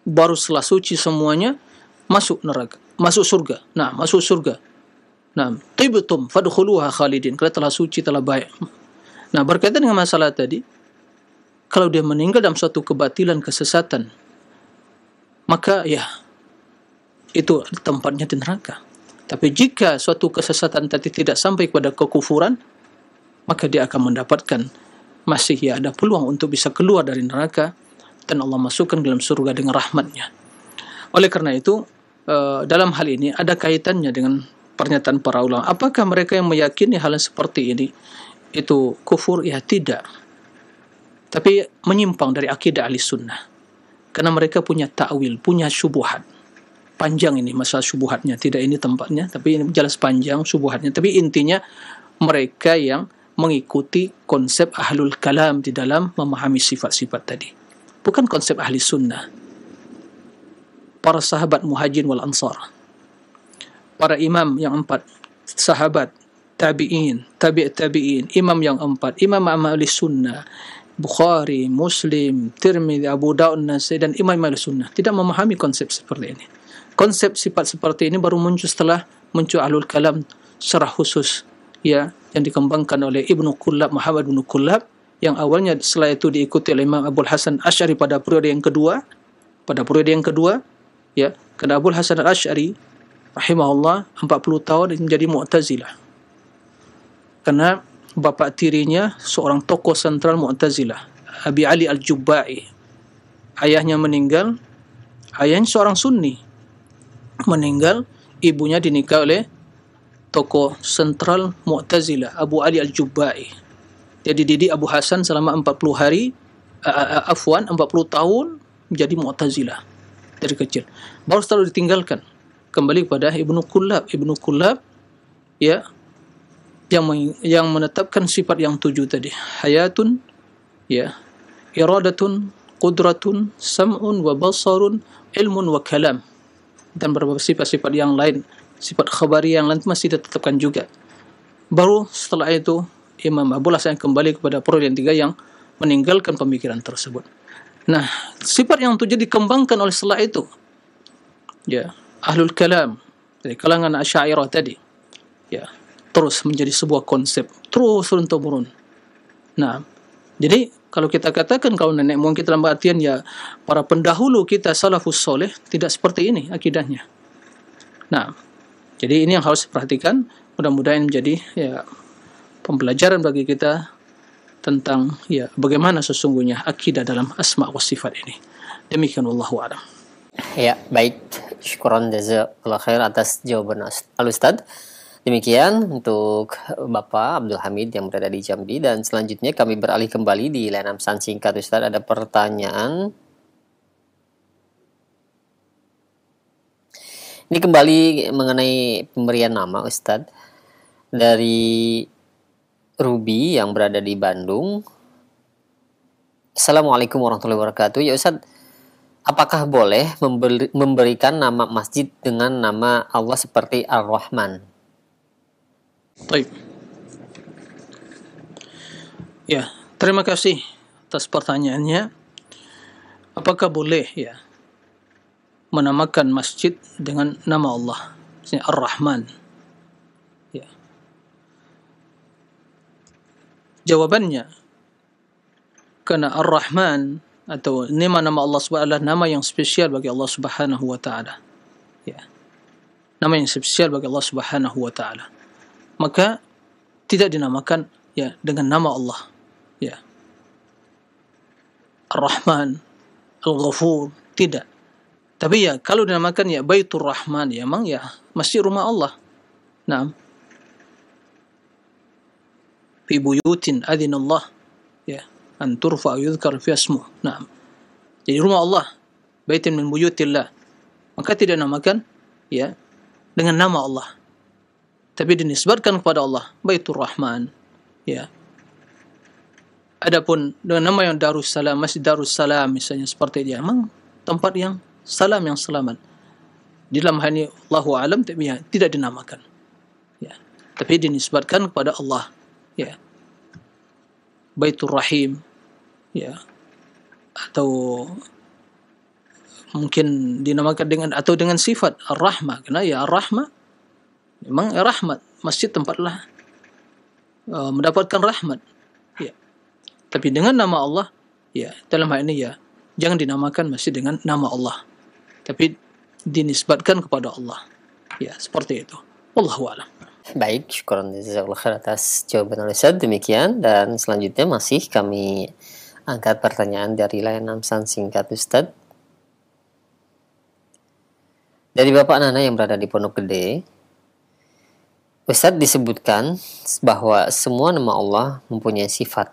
Baru setelah suci semuanya, masuk neraka, masuk surga. Nah, masuk surga. Nah, tibtum fadkhuluha khalidin. Kalau telah suci, telah baik. Nah, berkaitan dengan masalah tadi, kalau dia meninggal dalam suatu kebatilan, kesesatan, maka ya itu tempatnya di neraka. Tapi jika suatu kesesatan tadi tidak sampai kepada kekufuran, maka dia akan mendapatkan masih ya ada peluang untuk bisa keluar dari neraka dan Allah masukkan dalam surga dengan rahmatnya. Oleh karena itu, dalam hal ini ada kaitannya dengan pernyataan para ulama. Apakah mereka yang meyakini hal yang seperti ini itu kufur? Ya tidak. Tapi menyimpang dari akidah ahli sunnah. Karena mereka punya ta'wil, punya syubuhat. Panjang ini masalah syubuhatnya. Tidak ini tempatnya, tapi ini jelas panjang syubuhatnya. Tapi intinya mereka yang mengikuti konsep ahlul kalam di dalam memahami sifat-sifat tadi. Bukan konsep ahli sunnah. Para sahabat muhajirin wal ansar, para imam yang 4, sahabat, tabi'in, tabi'in, imam yang 4, imam ahli sunnah, Bukhari, Muslim, Tirmidzi, Abu Daud, Nasai, dan imam ahli sunnah tidak memahami konsep seperti ini. Konsep sifat seperti ini baru muncul setelah muncul ahlul kalam secara khusus, ya, yang dikembangkan oleh Ibnu Kullab, Muhammad bin Kullab, yang awalnya setelah itu diikuti oleh Imam Abul Hasan Asy'ari pada periode yang kedua. Ya, karena Abul Hasan Al-Asy'ari rahimahullah 40 tahun menjadi Mu'tazilah. Karena bapa tirinya seorang tokoh sentral Mu'tazilah, Abi Ali Al-Jubba'i. Ayahnya meninggal, ayahnya seorang Sunni. Meninggal, ibunya dinikah oleh tokoh sentral Mu'tazilah, Abu Ali Al-Jubba'i. Dia dididik Abu Hasan selama 40 hari, 40 tahun menjadi Mu'tazilah dari kecil. Baru setelah ditinggalkan, kembali kepada Ibnu Kullab. Ibnu Kullab ya yang menetapkan sifat yang 7 tadi. Hayatun, ya, iradatun, qudratun, sam'un wa basarun, ilmun wa kalam. Dan beberapa sifat-sifat yang lain, sifat khabari yang lain masih ditetapkan juga. Baru setelah itu Imam Abu Hasan kembali kepada perol yang 3 yang meninggalkan pemikiran tersebut. Nah, sifat yang 7 dikembangkan oleh setelah itu, ya, ahlul kalam dari kalangan Asy'ariyah tadi, ya, terus menjadi sebuah konsep terus turun-temurun. Nah, jadi kalau kita katakan kalau nenek moyang kita dalam artian ya para pendahulu kita salafus soleh tidak seperti ini akidahnya. Nah, jadi ini yang harus diperhatikan. Mudah-mudahan menjadi ya pembelajaran bagi kita tentang ya bagaimana sesungguhnya akidah dalam asma wa sifat ini. Demikian wallahu a'lam. Ya, baik. Syukran jazakallahu khair atas jawaban Al-Ustadz. Demikian untuk Bapak Abdul Hamid yang berada di Jambi, dan selanjutnya kami beralih kembali di layanan pesan singkat. Ustadz, ada pertanyaan. Ini kembali mengenai pemberian nama, Ustadz, dari Ruby yang berada di Bandung. Assalamualaikum warahmatullahi wabarakatuh. Ya Ustadz, apakah boleh memberikan nama masjid dengan nama Allah seperti Ar-Rahman? Baik. Ya, terima kasih atas pertanyaannya. Apakah boleh ya menamakan masjid dengan nama Allah, misalnya Ar-Rahman? Ya. Jawabannya, karena Ar-Rahman atau nama Allah Subhanahu adalah nama yang spesial bagi Allah Subhanahu wa taala. Ya. Nama yang spesial bagi Allah Subhanahu wa taala. Maka tidak dinamakan ya dengan nama Allah, ya, Ar-Rahman, Al-Ghafur, tidak. Tapi ya kalau dinamakan ya Baitur Rahman, ya memang ya masjid rumah Allah. Naam. Fi buyutin adzinallah, ya, an turfa yuzkar fi ismuh. Naam. Jadi rumah Allah, baitin min buyutillah. Maka tidak dinamakan ya dengan nama Allah, tapi dinisbatkan kepada Allah, Baitur Rahman, ya. Adapun dengan nama yang Darussalam, Masjid Darussalam misalnya, seperti dia, memang tempat yang salam, yang selamat. Di dalam hal ini Allahu a'lam, tapi ya, tidak dinamakan, ya, tapi dinisbatkan kepada Allah, ya. Baitur Rahim, ya, atau mungkin dinamakan dengan sifat Ar-Rahmah, karena ya Ar-Rahmah memang rahmat, masjid tempatlah mendapatkan rahmat, ya. Tapi dengan nama Allah, ya, dalam hal ini ya jangan dinamakan masjid dengan nama Allah, tapi dinisbatkan kepada Allah, ya, seperti itu. Wallahu a'lam. Baik, syukran jazakallahu khair atas jawaban Ustadz. Demikian, dan selanjutnya masih kami angkat pertanyaan dari layanan pesan singkat Ustadz. Dari Bapak Nana yang berada di Pondok Gede. Ustadz, disebutkan bahwa semua nama Allah mempunyai sifat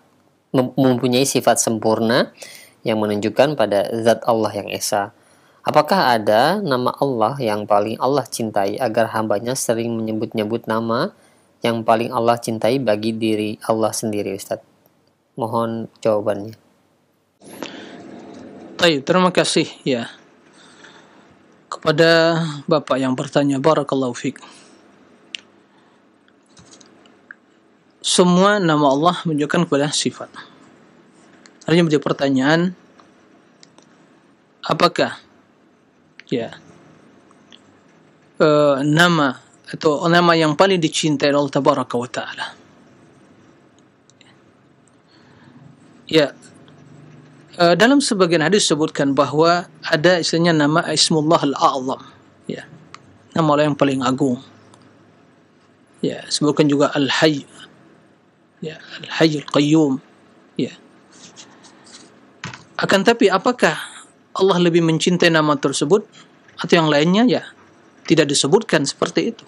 sempurna yang menunjukkan pada zat Allah yang esa. Apakah ada nama Allah yang paling Allah cintai agar hambanya sering menyebut-nyebut nama yang paling Allah cintai bagi diri Allah sendiri, Ustadz? Mohon jawabannya. Baik, terima kasih ya kepada Bapak yang bertanya. Barakallahu fiik. Semua nama Allah menunjukkan kepada sifat. Artinya menjadi pertanyaan, apakah ya nama atau nama yang paling dicintai Allah Tabaraka wa Ta'ala? Ya, dalam sebagian hadis disebutkan bahwa ada istilahnya nama Ismullah Al-A'zam, ya, nama Allah yang paling agung. Ya, sebutkan juga Al-Hayy, ya, Al-Hayy Al-Qayyum, ya. Akan tapi apakah Allah lebih mencintai nama tersebut atau yang lainnya? Ya, tidak disebutkan seperti itu.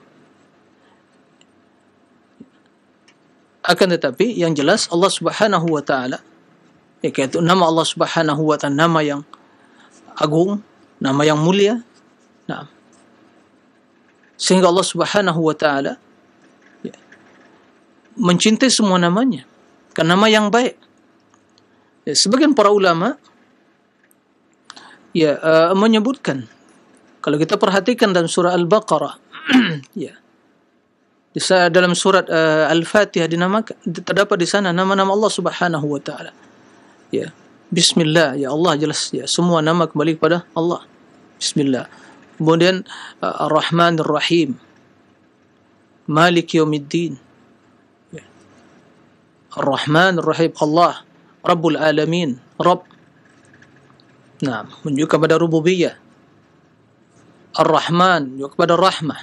Akan tetapi yang jelas Allah Subhanahu wa taala, yaitu nama Allah Subhanahu wa taala nama yang agung, nama yang mulia. Nah, sehingga Allah Subhanahu wa taala mencintai semua namanya, karena nama yang baik. Ya, sebagian para ulama menyebutkan, kalau kita perhatikan dalam surah Al-Baqarah, ya, dalam surat Al-Fatihah terdapat di sana nama-nama Allah Subhanahu wa taala. Ya, bismillah, ya Allah, jelas ya, semua nama kembali kepada Allah. Bismillah. Kemudian Ar-Rahman Ar-Rahim, Malik Yaumiddin. Ya. Ar-Rahman Ar-Rahim, Allah Rabbul Alamin, Rabb. Nah, menunjukkan pada rububiyah. Ar-Rahman menunjukkan kepada rahmah.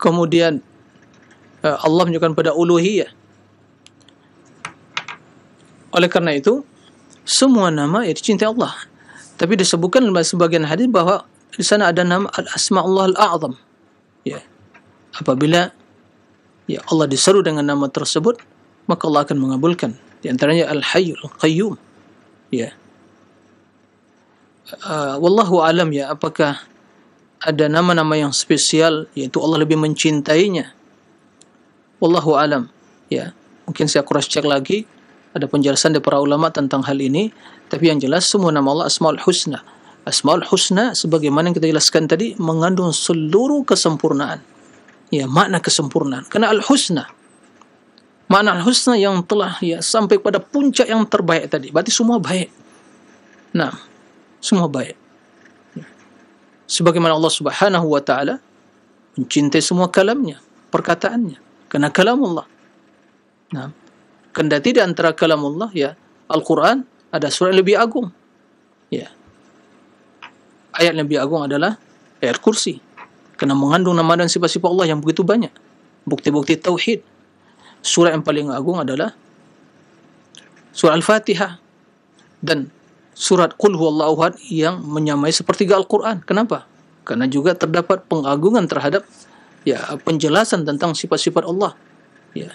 Kemudian Allah menunjukkan pada uluhiyah. Oleh karena itu, semua nama dicintai Allah. Tapi disebutkan dalam sebagian hadis bahwa di sana ada nama Al-Asma'ullah Al-A'zam. Ya. Apabila ya Allah diseru dengan nama tersebut, maka Allah akan mengabulkan. Di antaranya Al-Hayyul Qayyum. Ya. Wallahu alam, ya, apakah ada nama-nama yang spesial yaitu Allah lebih mencintainya? Wallahu alam, ya. Mungkin saya cross check lagi, ada penjelasan dari para ulama tentang hal ini, tapi yang jelas semua nama Allah Asmaul Husna. Asmaul Husna sebagaimana yang kita jelaskan tadi mengandung seluruh kesempurnaan. Ya, makna kesempurnaan. Karena Al-Husna, makna Al-Husna yang telah ya sampai pada puncak yang terbaik tadi. Berarti semua baik. Nah, semua baik. Sebagaimana Allah Subhanahu wa taala mencintai semua kalamnya, perkataannya, karena kalamullah. Nah, kendati di antara kalamullah ya Al-Qur'an ada surah yang lebih agung. Ya. Ayat yang lebih agung adalah ayat kursi, karena mengandung nama dan sifat-sifat Allah yang begitu banyak. Bukti-bukti tauhid. Surah yang paling agung adalah surah Al-Fatihah dan surat Qul Huwallahu Ahad yang menyamai sepertiga Al-Quran. Kenapa? Karena juga terdapat pengagungan terhadap ya penjelasan tentang sifat-sifat Allah. Ya.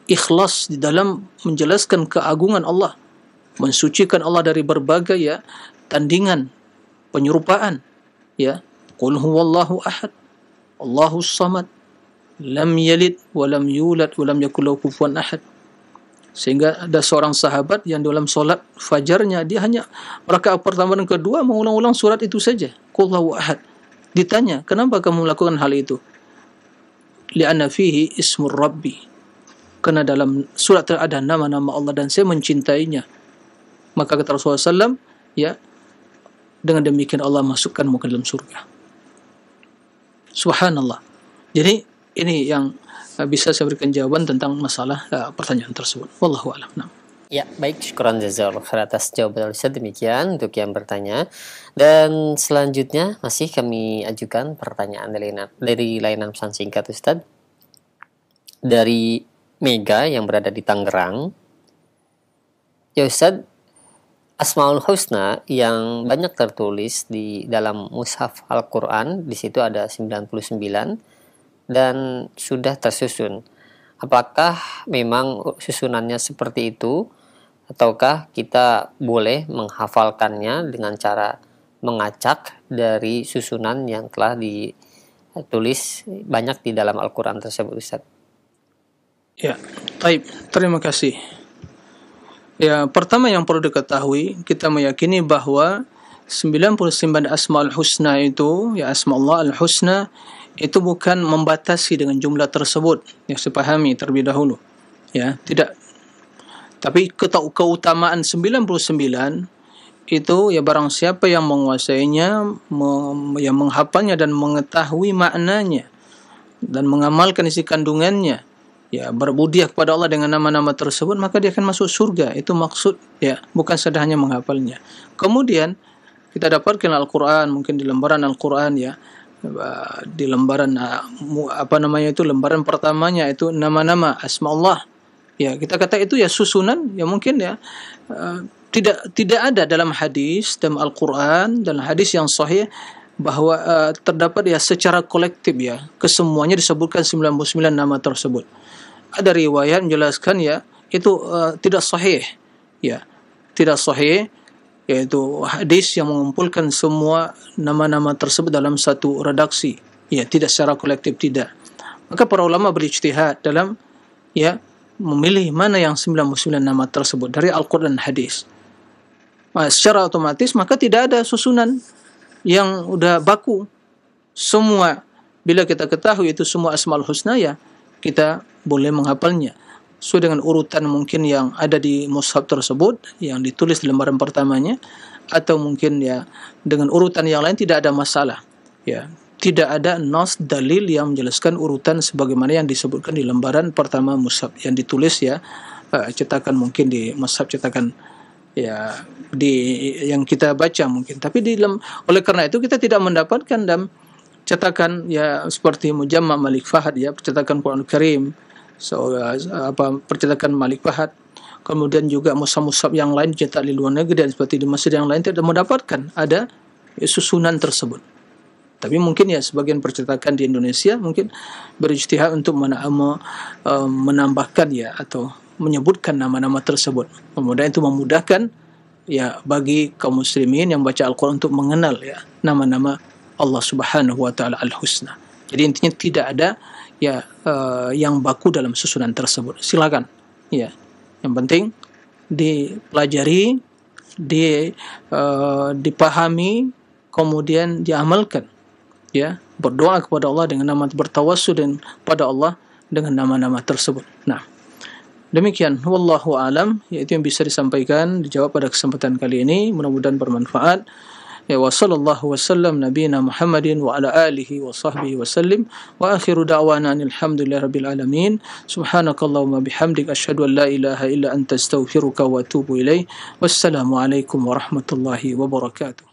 Ikhlas di dalam menjelaskan keagungan Allah, mensucikan Allah dari berbagai ya tandingan, penyerupaan. Ya. Qul Huwallahu Ahad, Allahus Samad, lam yalid wa lam yulad wa lam yakul lahu kufuwan ahad. Sehingga ada seorang sahabat yang dalam solat fajarnya dia hanya rakaat pertama dan kedua mengulang-ulang surat itu saja, Qul Huwallahu Ahad. Ditanya, kenapa kamu melakukan hal itu? Li'anna fihi ismur Rabbi. Karena dalam surat ada nama-nama Allah dan saya mencintainya. Maka kata Rasulullah SAW, ya, dengan demikian Allah masukkanmu ke dalam surga. Subhanallah. Jadi ini yang bisa saya berikan jawaban tentang masalah pertanyaan tersebut. Wallahu a'lam. Nah. Ya, baik, syukran jazakallahu khair atas jawaban Ustaz. Demikian untuk yang bertanya. Dan selanjutnya masih kami ajukan pertanyaan dari layanan pesan singkat Ustaz. Dari Mega yang berada di Tangerang. Ya Ustaz, Asmaul Husna yang banyak tertulis di dalam Mushaf Al-Quran, di situ ada 99 dan sudah tersusun. Apakah memang susunannya seperti itu, ataukah kita boleh menghafalkannya dengan cara mengacak dari susunan yang telah ditulis banyak di dalam Al-Quran tersebut, Ustaz? Ya, baik. Terima kasih. Ya, pertama yang perlu diketahui, kita meyakini bahwa 99 Asmaul Husna itu, ya Asma Allah Al-Husna, itu bukan membatasi dengan jumlah tersebut, yang saya pahami terlebih dahulu. Ya, tidak. Tapi keutamaan 99 itu ya barang siapa yang menguasainya, yang menghafalnya dan mengetahui maknanya dan mengamalkan isi kandungannya, ya berbudiah kepada Allah dengan nama-nama tersebut, maka dia akan masuk surga. Itu maksud, ya, bukan saja hanya menghafalnya. Kemudian kita dapatkan Al-Quran, mungkin di lembaran Al-Quran, ya, di lembaran lembaran pertamanya itu nama-nama Asma Allah. Ya, kita kata itu ya susunan, ya mungkin ya tidak ada dalam hadis, dalam Al-Quran, dalam hadis yang sahih bahwa terdapat ya secara kolektif ya kesemuanya disebutkan 99 nama tersebut. Ada riwayat menjelaskan ya itu tidak sahih, ya tidak sahih, yaitu hadis yang mengumpulkan semua nama-nama tersebut dalam satu redaksi, ya tidak secara kolektif, tidak. Maka para ulama berijtihad dalam ya memilih mana yang 99 nama tersebut dari Al-Quran dan hadis. Secara otomatis maka tidak ada susunan yang udah baku. Semua bila kita ketahui itu semua Asmaul Husna, ya kita boleh menghafalnya sesuai dengan urutan mungkin yang ada di mushaf tersebut yang ditulis di lembaran pertamanya, atau mungkin ya dengan urutan yang lain tidak ada masalah. Ya, tidak ada nas dalil yang menjelaskan urutan sebagaimana yang disebutkan di lembaran pertama mushaf yang ditulis ya cetakan mungkin di mushaf cetakan ya di yang kita baca mungkin. Tapi oleh karena itu kita tidak mendapatkan dalam cetakan ya seperti Mujamma' Malik Fahad ya, percetakan Quran Karim, percetakan Malik Fahad, kemudian juga mushaf-mushaf yang lain cetak di luar negeri dan seperti di masjid yang lain tidak mendapatkan ada susunan tersebut. Tapi mungkin ya sebagian percetakan di Indonesia mungkin berijtihad untuk menambahkan ya atau menyebutkan nama-nama tersebut. Kemudian itu memudahkan ya bagi kaum muslimin yang baca Al-Quran untuk mengenal ya nama-nama Allah Subhanahu wa taala Al-Husna. Jadi intinya tidak ada ya yang baku dalam susunan tersebut. Silakan ya. Yang penting dipelajari, dipahami, kemudian diamalkan. Ya, berdoa kepada Allah dengan nama, bertawassul dan pada Allah dengan nama-nama tersebut. Nah, demikian wallahu alam, yaitu yang bisa disampaikan dijawab pada kesempatan kali ini, mudah-mudahan bermanfaat. Ya, wa sallallahu wasallam nabiyina Muhammadin wa ala alihi wa sahbihi wasallim wa akhiru da'wana alhamdulillahirabbil alamin. Subhanakallahumma bihamdik asyhadu an la ilaha illa anta astaghfiruka wa atubu ilaik. Wassalamu alaikum warahmatullahi wabarakatuh.